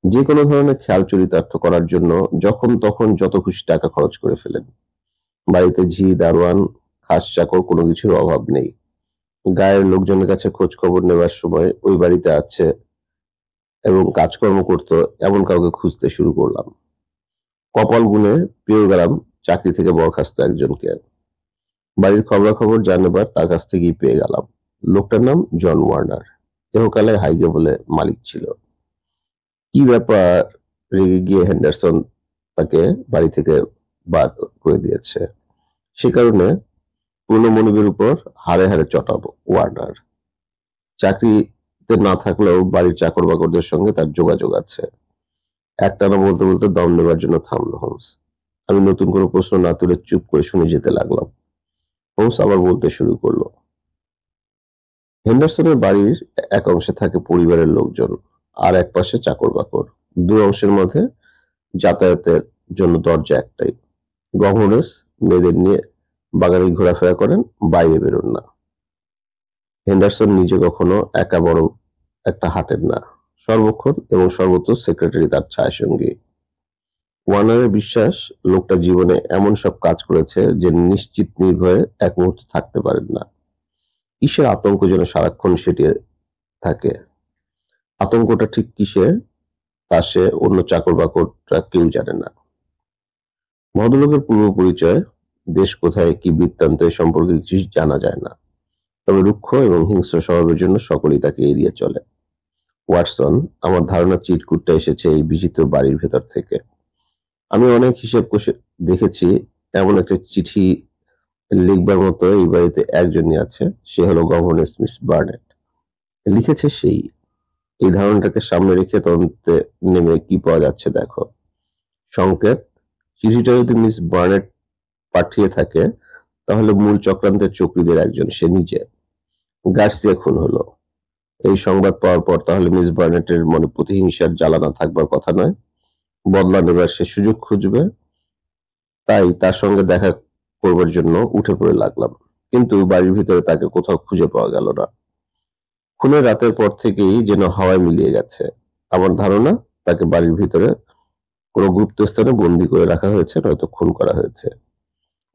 যে কোনো ধরনের খেয়াল চরিতার্থ করার জন্য যখন তখন যত খুশি টাকা খরচ করে ফেলেন। বাড়িতে ঝি, দারোয়ান, খাস চাকর কোনো কিছুর অভাব নেই। গায়ের লোকজনের কাছে খোঁজ খবর নেবার সময় ওই বাড়িতে আছে এবং কাজকর্ম করত এমন কাউকে খুঁজতে শুরু করলাম। কপাল গুনে পেয়ে গেলাম চাকরি থেকে বরখাস্ত একজনকে। বাড়ির খবরাখবর জানবার তার কাছ থেকেই পেয়ে গেলাম। লোকটার নাম জন ওয়ার্নার, এহকালে হাইগেবলে মালিক ছিল। কি ব্যাপার, রেগে গিয়ে হেন্ডারসন তাকে বাড়ি থেকে বার করে দিয়েছে। সে কারণে পুরনো মনিবের উপর হাড়ে হাড়ে চটাবো ওয়ার্নার। চাকরিতে না থাকলেও বাড়ির চাকর বাকরদের সঙ্গে তার যোগাযোগ আছে। একটানা বলতে বলতে দম নেবার জন্য থামলো হোমস। আমি নতুন কোনো প্রশ্ন না তুলে চুপ করে শুনে যেতে লাগলাম। হোমস আবার বলতে শুরু করলো। হেন্ডারসনের বাড়ির এক অংশে থাকে পরিবারের লোকজন, আর এক পাশে চাকর বাকর। দুই অংশের মধ্যে যাতায়াতের জন্য দরজা একটাই। গভর্নেস মেয়েদের নিয়ে বাগানে ঘোরাফেরা করেন, বাইরে বেরোন না। হেন্ডারসন নিজে কখনো একা বড় একটা হাঁটেন না, সর্বক্ষণ এবং সর্বত্র সেক্রেটারি তার ছায়াসঙ্গী। ওয়ার্নারের বিশ্বাস, লোকটা জীবনে এমন সব কাজ করেছে যে নিশ্চিত নির্ভয়ে এক মুহূর্ত থাকতে পারেন না। কিসের আতঙ্ক যেন সারাক্ষণ সেটিয়ে থাকে। আতঙ্কটা ঠিক কিসের তা সে অন্য চাকর বাকররা কেউ জানে না। ভদ্রলোকের পূর্ব পরিচয়, দেশ কোথায়, কি বৃত্তান্ত এ সম্পর্কে কিছু জানা যায় না। তবে রুক্ষ এবং হিংস্র স্বভাবের জন্য সকলেই তাকে এড়িয়ে চলে। ওয়াটসন, আমার ধারণা চিরকুটটা এসেছে এই বিচিত্র বাড়ির ভেতর থেকে। আমি অনেক হিসেব কষে দেখেছি এমন একটা চিঠি লিখবার মতো এই বাড়িতে একজনই আছে, সে হলো গভর্নেস মিস বার্নেট। লিখেছে সেই। এই ধারণাটাকে সামনে রেখে তদন্তে নেমে কি পাওয়া যাচ্ছে দেখো। সংকেত, চিঠিটা যদি মিস বার্নেট পাঠিয়ে থাকে তাহলে মূল চক্রান্তের চক্রীদের একজন সে নিজে। গার্সিয়া খুন হলো, এই সংবাদ পাওয়ার পর তাহলে মিস বার্নেটের মনে প্রতিহিংসার জ্বালানা থাকবার কথা নয়। বদলা নেবার সে সুযোগ খুঁজবে। তাই তার সঙ্গে দেখা করবার জন্য উঠে পড়ে লাগলাম, কিন্তু বাড়ির ভিতরে তাকে কোথাও খুঁজে পাওয়া গেল না। খুনের রাতের পর থেকেই যেন হাওয়ায় মিলিয়ে গেছে। আমার ধারণা তাকে বাড়ির ভিতরে কোনো গুপ্ত স্থানে বন্দি করে রাখা হয়েছে, নয়তো খুন করা হয়েছে।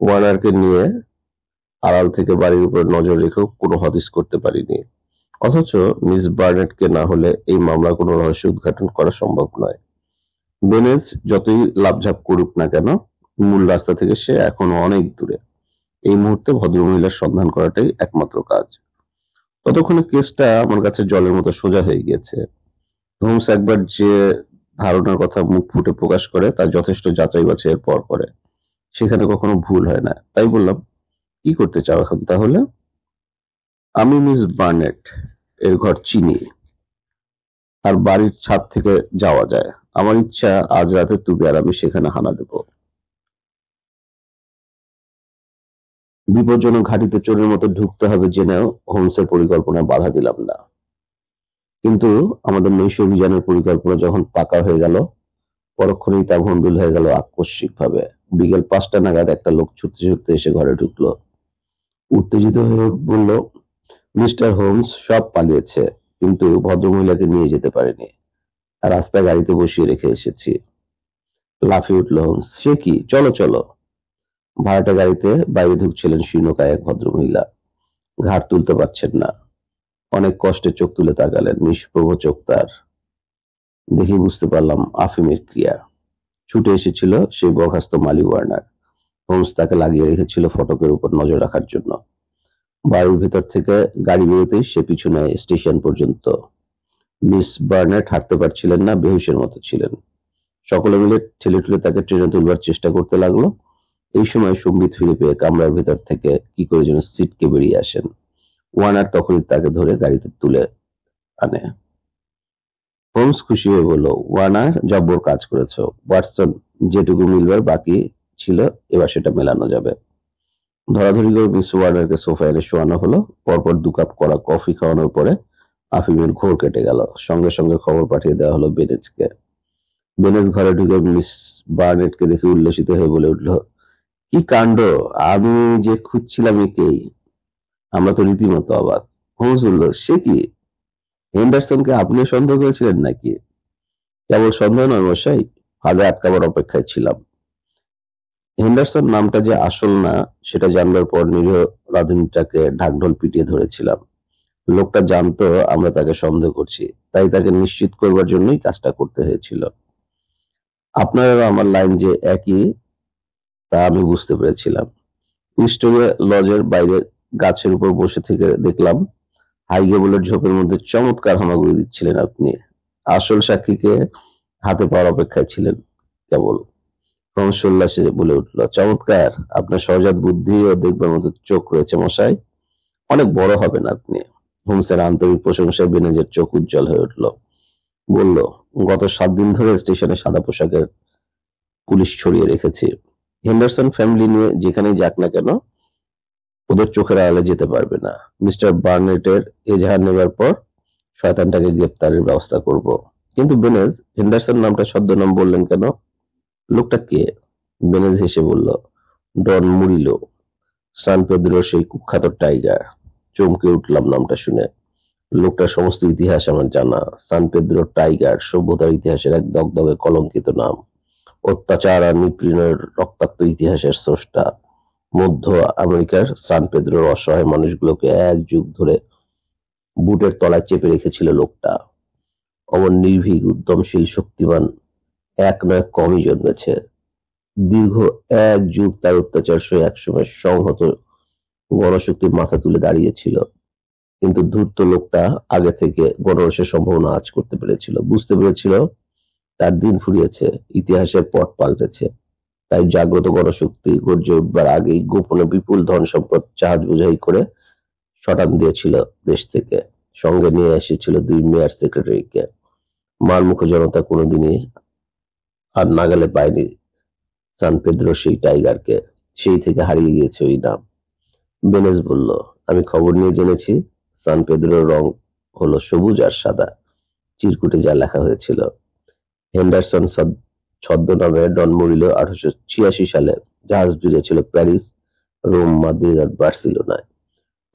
ওয়ার্নারকে নিয়ে আড়াল থেকে বাড়ির উপর নজর রেখেও কোনো হদিস করতে পারিনি। অথচ মিস বার্নেটকে না হলে এই মামলার কোনো রহস্য উদ্ঘাটন করা সম্ভব নয়। বেনেজ যতই লাফঝাপ করুক না কেন, মূল রাস্তা থেকে সে এখনো অনেক দূরে। এই মুহূর্তে ভদ্রমহিলার সন্ধান করাটাই একমাত্র কাজ। ততক্ষণে কেসটা আমার কাছে জলের মতো সোজা হয়ে গিয়েছে। হোমস একবার যে ধারণার কথা মুখ ফুটে প্রকাশ করে তা যথেষ্ট যাচাই বাছাইয়ের পর করে। সেখানে কখনো ভুল হয় না। তাই বললাম, কি করতে চাও এখন তাহলে? আমি মিস বার্নেট এর ঘর চিনি, আর বাড়ির ছাদ থেকে যাওয়া যায়। আমার ইচ্ছা আজ রাতে তুমি আর আমি সেখানে হানা দেব। বিপজ্জনক ঘাঁটিতে চোরের মতো ঢুকতে হবে জেনেও হোমসের পরিকল্পনায় বাধা দিলাম না। কিন্তু আমাদের নৈশ অভিযানের পরিকল্পনা যখন পাকা হয়ে গেল, পরক্ষণেই তা ভণ্ডুল হয়ে গেল আকস্মিকভাবে। বিকেল 5টা নাগাদ একটা লোক ছুটতে ছুটতে এসে ঘরে ঢুকলো। উত্তেজিত হয়ে বলল, মিস্টার হোমস, সব পালিয়েছে, কিন্তু ভদ্রমহিলাকে নিয়ে যেতে পারেনি। রাস্তায় গাড়িতে বসিয়ে রেখে এসেছি। লাফিয়ে উঠল হোমস, সে কি? চলো চলো। ভাড়াটে গাড়িতে বাইরে ঢুকছিলেন শীর্ণকায় এক ভদ্রমহিলা। ঘাড় তুলতে পারছেন না। অনেক কষ্টে চোখ তুলে তাকালেন। নিষ্প্রভ চোখ তার। দেখেই বুঝতে পারলাম আফিমের ক্রিয়া। ছুটে এসেছিল সেই বরখাস্ত মালি ওয়ার্নার। হোমস তাকে লাগিয়ে রেখেছিল ফটকের উপর নজর রাখার জন্য। বাড়ির ভেতর থেকে গাড়ি বেরোতেই সে পিছু নেয় স্টেশন পর্যন্ত। মিস বার্নেট হাঁটতে পারছিলেন না, বেহুশের মতো ছিলেন। সকলে মিলে ঠেলে ঠেলে তাকে ট্রেনে তুলবার চেষ্টা করতে লাগলো। এই সময় সম্বিত ফিরে পেয়ে কামরার ভেতর থেকে কি করে যেন ছিটকে বেরিয়ে আসেন। ওয়ার্নার তখনই তাকে ধরে গাড়িতে তুলে আনে। হোমস খুশি হয়ে বলল, ওয়ার্নার, জব্বর কাজ করেছো। ওয়াটসন, যেটুকু মিলবার বাকি ছিল এবার সেটা মেলানো যাবে। ধরাধরি করে মিস ওয়ার্নারকে সোফায় এনে শোয়ানো হলো। পরপর 2 কাপ কড়া কফি খাওয়ানোর পরে আফিমের ঘোর কেটে গেল। সঙ্গে সঙ্গে খবর পাঠিয়ে দেওয়া হলো বেনেজকে। বেনেজ ঘরে ঢুকে মিস বার্নেটকে দেখে উল্লসিত হয়ে বলে উঠল, কি কাণ্ড! আমি যে খুঁজছিলাম একেই। আমরা তো রীতিমতো অবাক। হোমস বলল, সে কি? হেন্ডারসনকে আপনিও সন্দেহ করেছিলেন নাকি? কেবল সন্দেহ নয় মশাই, ফাঁদে আটকাবার অপেক্ষায় ছিলাম। হেন্ডারসন নামটা যে আসল না সেটা জানবার পর নিরীহ রাঁধুনিটাকে ঢাকঢোল পিটিয়ে ধরেছিলাম। লোকটা জানতো আমরা তাকে সন্দেহ করছি, তাই তাকে নিশ্চিত করবার জন্যই কাজটা করতে হয়েছিল। আপনার আর আমার লাইন যে একই তা আমি বুঝতে পেরেছিলাম। উইস্টোরিয়া লজের বাইরে গাছের উপর বসে থেকে দেখলাম হাই গেবলের ঝোপের মধ্যে চমৎকার হামাগুড়ি দিচ্ছিলেন আপনি। আসল সাক্ষীকে হাতে পাওয়ার অপেক্ষায় ছিলেন কেবল। হোমস উল্লাসে বলে উঠল, চমৎকার! আপনার সহজাত বুদ্ধি ও দেখবার মতো চোখ রয়েছে মশাই। অনেক বড় হবেন আপনি। হোমসের আন্তরিক প্রশংসায় বেনেজের চোখ উজ্জ্বল হয়ে উঠল। বলল, গত 7 দিন ধরে স্টেশনে সাদা পোশাকের পুলিশ ছড়িয়ে রেখেছি। হেন্ডারসন ফ্যামিলি নিয়ে যেখানেই যাক না কেন ওদের চোখের আড়ালে যেতে পারবে না। মিস্টার বার্নেটের এজাহার নেবার পর শয়তানটাকে গ্রেপ্তারের ব্যবস্থা করব। কিন্তু বেনেজ, হেন্ডারসন নামটা ছদ্মনাম বললেন কেন? লোকটা কে? বেনেজ হেসে বলল, ডন মুরিলো, সান পেদ্রোর সেই কুখ্যাত টাইগার। চমকে উঠলাম নামটা শুনে। লোকটার সমস্ত ইতিহাস আমার জানা। সান পেদ্রোর টাইগার সভ্যতার ইতিহাসের এক দগদগে কলঙ্কিত নাম। অত্যাচার আর নিপীড়নের রক্তাক্ত ইতিহাসের স্রষ্টা। মধ্য আমেরিকার সান পেদ্রোর অসহায় মানুষগুলোকে 1 যুগ ধরে বুটের তলায় চেপে রেখেছিল লোকটা। অমন নির্ভীক, উদ্যমশীল, শক্তিমান এক নয় কমই জন্মেছে। দীর্ঘ 1 যুগ তার অত্যাচার সয়ে একসময় সংহত গণশক্তির মাথা তুলে দাঁড়িয়েছিল। কিন্তু ধূর্ত লোকটা আগে থেকে গণরোষের সম্ভাবনা আঁচ করতে পেরেছিল। বুঝতে পেরেছিল তার দিন ফুরিয়েছে, ইতিহাসের পট পাল্টেছে। তাই জাগ্রত গণশক্তি গর্জে উঠবার আগেই গোপনে বিপুল ধন সম্পদ জাহাজ বোঝাই করে সটান দিয়েছিল দেশ থেকে। সঙ্গে নিয়ে এসেছিল 2 মেয়র সেক্রেটারিকে। মারমুখো জনতা কোনোদিনই আর নাগালে পায়নি সান পেদ্রোর সেই টাইগারকে। সেই থেকে হারিয়ে গিয়েছে ওই নাম। বেনেজ বলল, আমি খবর নিয়ে জেনেছি সান পেদ্রোর রং হলো সবুজ আর সাদা, চিরকুটে যা লেখা হয়েছিল। হেন্ডারসন ছদ্মনামে ডন মুরিলো 1886 সালে জাহাজ ভিড়েছিল প্যারিস, রোম, মাদ্রিদ আর বার্সেলোনায়।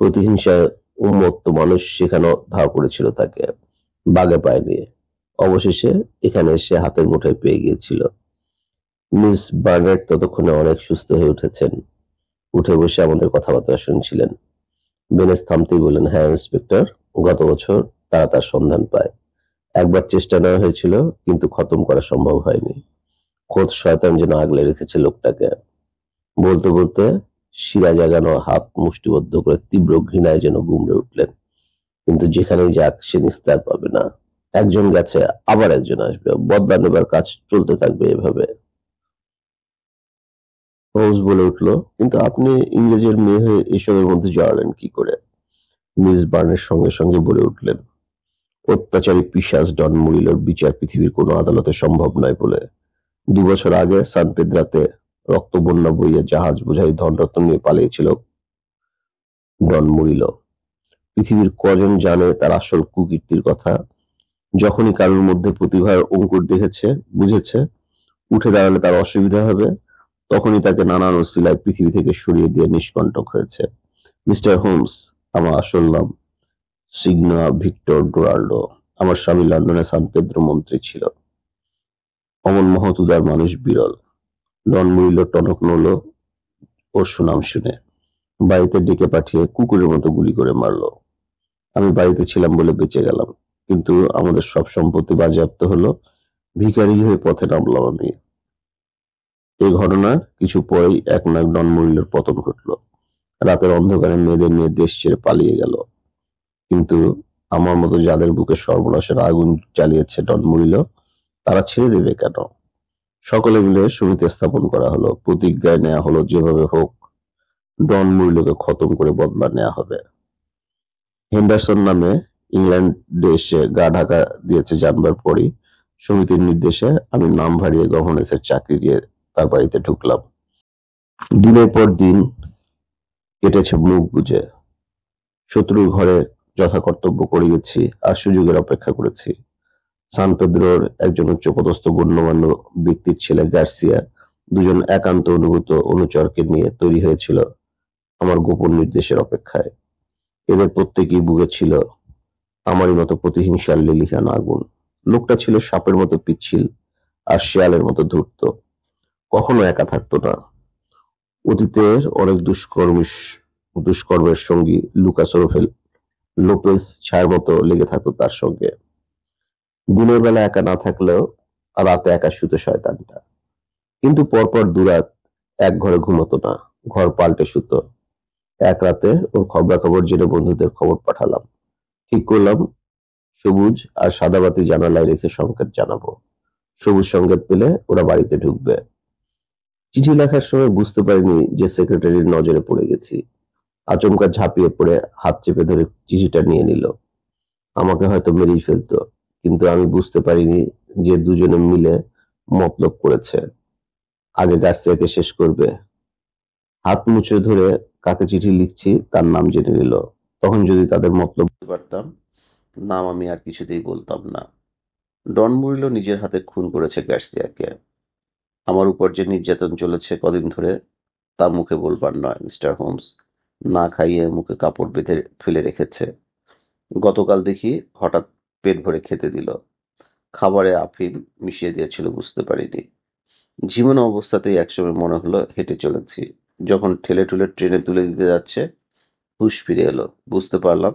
প্রতিহিংসায় উন্মত্ত মানুষ সেখানেও ধাওয়া করেছিল তাকে, বাগে পায়নি। অবশেষে এখানে এসে হাতের মুঠোয় পেয়ে গিয়েছিল। মিস বার্নেট ততক্ষণে অনেক সুস্থ হয়ে উঠেছেন। উঠে বসে আমাদের কথাবার্তা শুনছিলেন। বেনেস থামতেই বললেন, হ্যাঁ ইন্সপেক্টর, গত বছর তারা তার সন্ধান পায়। একবার চেষ্টা নেওয়া হয়েছিল, কিন্তু খতম করা সম্ভব হয়নি। খোদ শয়তান যেন আগলে রেখেছে লোকটাকে। বলতে বলতে শিরা জাগানো হাত মুষ্টিবদ্ধ করে তীব্র ঘৃণায় যেন গুমড়ে উঠলেন। কিন্তু যেখানেই যাক সে নিস্তার পাবে না। একজন গেছে, আবার একজন আসবে, বদলা নেবার কাজ চলতে থাকবে এভাবে। হোমস বলে উঠল, কিন্তু আপনি ইংরেজের মেয়ে হয়ে এসবের মধ্যে জড়ালেন কি করে? মিস বার্নের সঙ্গে সঙ্গে বলে উঠলেন, অত্যাচারী পিশাচ ডন মুরিলোর বিচার পৃথিবীর কোনো আদালতে সম্ভব নয় বলে। 2 বছর আগে সান পেদ্রাতে রক্তবন্যা বইয়ে জাহাজ বোঝাই ধনরত্ন নিয়ে পালিয়েছিল ডন মুরিলো। পৃথিবীর কজন জানে তার আসল কুকীর্তির কথা? যখনই কারোর মধ্যে প্রতিভার অঙ্কুর দেখেছে, বুঝেছে উঠে দাঁড়ালে তার অসুবিধা হবে, তখনই তাকে নানান ওসিলায় পৃথিবী থেকে সরিয়ে দিয়ে নিষ্কণ্টক হয়েছে। মিস্টার হোমস, আমার আসল নাম সিগনা ভিক্টর ডোনাল্ডো। আমার স্বামী লন্ডনে সান পেদ্রো মন্ত্রী ছিল। অমন মহৎ উদার মানুষ বিরল। ডন মুরিলো টনক নড়ল ওর সুনাম শুনে। বাড়িতে ডেকে পাঠিয়ে কুকুরের মতো গুলি করে মারল। আমি বাড়িতে ছিলাম বলে বেঁচে গেলাম, কিন্তু আমাদের সব সম্পত্তি বাজেয়াপ্ত হলো। ভিখারি হয়ে পথে নামলাম আমি। এই ঘটনার কিছু পরেই একনায়ক ডন মুরিলোর পতন ঘটল। রাতের অন্ধকারে মেয়েদের নিয়ে দেশ ছেড়ে পালিয়ে গেল। কিন্তু আমার মতো যাদের বুকে সর্বনাশের আগুন জ্বালিয়েছে ডন মুরিলো, তারা ছেড়ে দেবে কেন? সকলে মিলে সমিতি স্থাপন করা হলো। প্রতিজ্ঞায় নেওয়া হলো, যেভাবে হোক ডন মুরিলোকে খতম করে বদলা নেওয়া হবে। হেন্ডারসন নামে ইংল্যান্ডে এসে গা ঢাকা দিয়েছে জানবার পরই সমিতির নির্দেশে আমি নাম ভারিয়ে গভর্নেসের চাকরি দিয়ে তার বাড়িতে ঢুকলাম। দিনের পর দিন কেটেছে মুখ বুজে। শত্রুর ঘরে যথাকর্তব্য করে গেছি, আর সুযোগের অপেক্ষা করেছি। সান পেদ্রোর একজন উচ্চপদস্থ গণ্যমান্য ব্যক্তির ছেলে গার্সিয়া দুজন একান্ত অনুগত অনুচরকে নিয়ে তৈরি হয়েছিল আমার গোপন নির্দেশের অপেক্ষায়। এদের প্রত্যেকেই বুকে ছিল আমারই মতো প্রতিহিংসার লেলিহান আগুন। লোকটা ছিল সাপের মতো পিচ্ছিল আর শেয়ালের মতো ধূর্ত। কখনো একা থাকতো না। অতীতের অনেক দুষ্কর্মের সঙ্গী লুকাস ওরফে লোপেজ ছায়ার মতো লেগে থাকতো তার সঙ্গে। দিনের বেলা একা না থাকলেও রাতে একা শুতো শয়তানটা। কিন্তু পরপর দুরাত এক ঘরে ঘুমোতো না, ঘর পাল্টে শুতো। এক রাতে ওর খবরাখবর জেনে বন্ধুদের খবর পাঠালাম। ঠিক করলাম সবুজ আর সাদা বাতি জানালায় রেখে সংকেত জানাবো। সবুজ সংকেত পেলে ওরা বাড়িতে ঢুকবে। চিঠি লেখার সময় বুঝতে পারিনি যে সেক্রেটারির নজরে পড়ে গেছি। আচমকা ঝাঁপিয়ে পড়ে হাত চেপে ধরে চিঠিটা নিয়ে নিল। আমাকে হয়তো মেরেই ফেলতো, কিন্তু আমি বুঝতে পারিনি যে দুজনে মিলে মতলব করেছে। আগে গার্সিয়াকে শেষ করবে। হাত মুছে ধরে কাকে চিঠি লিখছি তার নাম জেনে নিল। তখন যদি তাদের মতলব বুঝতে পারতাম, নাম আমি আর কিছুতেই বলতাম না। ডন মুরিলো নিজের হাতে খুন করেছে গার্সিয়াকে। আমার উপর যে নির্যাতন চলেছে কদিন ধরে, তা মুখে বলবার নয় মিস্টার হোমস। না খাইয়ে মুখে কাপড় বেঁধে ফেলে রেখেছে। গতকাল দেখি হঠাৎ পেট ভরে খেতে দিল। খাবারে আফিম মিশিয়ে দিয়েছিল বুঝতে পারিনি। ঝিমানো অবস্থাতেই একসময় মনে হলো হেঁটে চলেছি। যখন ঠেলে ঠুলে ট্রেনে তুলে দিতে যাচ্ছে, হুঁশ ফিরে এলো। বুঝতে পারলাম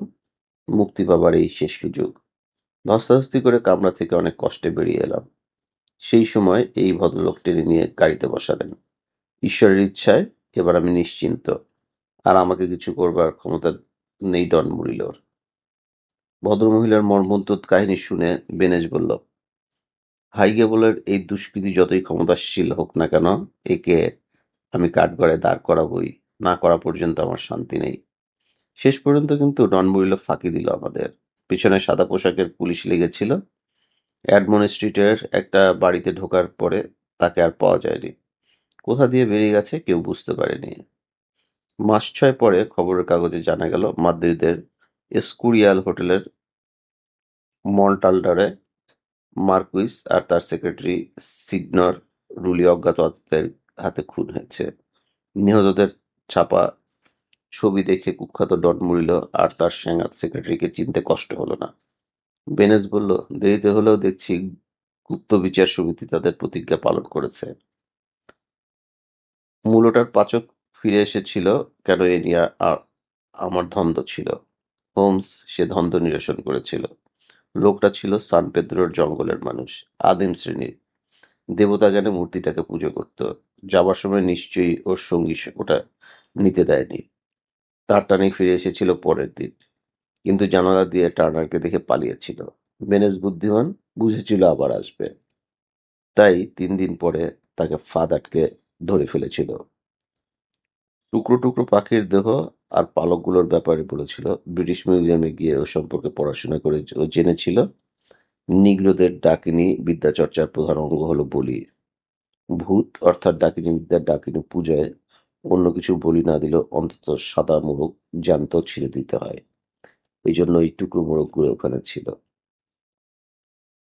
মুক্তি পাবার এই শেষ সুযোগ। ধস্তাধস্তি করে কামরা থেকে অনেক কষ্টে বেরিয়ে এলাম। সেই সময় এই ভদ্রলোক টেনে নিয়ে গাড়িতে বসালেন। ঈশ্বরের ইচ্ছায় এবার আমি নিশ্চিন্ত, আর আমাকে কিছু করবার ক্ষমতা নেই ডন মুরিলোর। ভদ্রমহিলার মর্মন্তুদ কাহিনী শুনে বেনেজ বলল, হাইগেবলের এই দুষ্কৃতী যতই ক্ষমতাশীল হোক না কেন, একে আমি কাঠগড়ায় দাঁড় করাবই। না করা পর্যন্ত আমার শান্তি নেই। শেষ পর্যন্ত কিন্তু ডন মুরিলো ফাঁকি দিল আমাদের। পিছনে সাদা পোশাকের পুলিশ লেগেছিল। এডমন্ড স্ট্রিটের একটা বাড়িতে ঢোকার পরে তাকে আর পাওয়া যায়নি। কোথা দিয়ে বেরিয়ে গেছে কেউ বুঝতে পারেনি। মাস 6 পরে খবরের কাগজে জানা গেল মাদ্রিদের এসকুরিয়াল হোটেলের মন্টালডারে মার্কুইস আর তার সেক্রেটারি সিগনর রুলি অজ্ঞাত অতিথিদের হাতে খুন হয়েছে। নিহতদের ছাপা ছবি দেখে কুখ্যাত ডন মুরিলো আর তার সেঙ্গাত সেক্রেটারিকে চিনতে কষ্ট হলো না। বেনেজ বলল, দেরিতে হলেও দেখছি গুপ্ত বিচার সমিতি তাদের প্রতিজ্ঞা পালন করেছে। মূল ওটার পাচক
ফিরে এসেছিল কেন এ নিয়ে আমার দ্বন্দ্ব ছিল। হোমস সে দ্বন্দ্ব নিরসন করেছিল। লোকটা ছিল সান পেদ্রোর জঙ্গলের মানুষ, আদিম শ্রেণীর। দেবতা জ্ঞানে মূর্তিটাকে পুজো করত। যাবার সময় নিশ্চয়ই ওর সঙ্গী ওটা নিতে দেয়নি। তার টানেই ফিরে এসেছিল পরের দিন, কিন্তু জানালা দিয়ে টার্নারকে দেখে পালিয়েছিল। বেনেস বুদ্ধিমান, বুঝেছিল আবার আসবে। তাই 3 দিন পরে তাকে ফাঁদ আটকে ধরে ফেলেছিল। টুকরো টুকরো পাখির দেহ আর পালকগুলোর ব্যাপারে বলেছিল। ব্রিটিশ মিউজিয়ামে গিয়ে ও সম্পর্কে পড়াশোনা করে ও জেনেছিল নিগ্রোদের ডাকিনী বিদ্যাচর্চার প্রধান অঙ্গ হলো বলি। ভূত অর্থাৎ ডাকিনী বিদ্যার ডাকিনী পূজায় অন্য কিছু বলি না দিলেও অন্তত সাদা মোরগ জ্যান্ত ছিঁড়ে দিতে হয়। এই জন্য এই টুকরো মোরগগুলো ওখানে ছিল।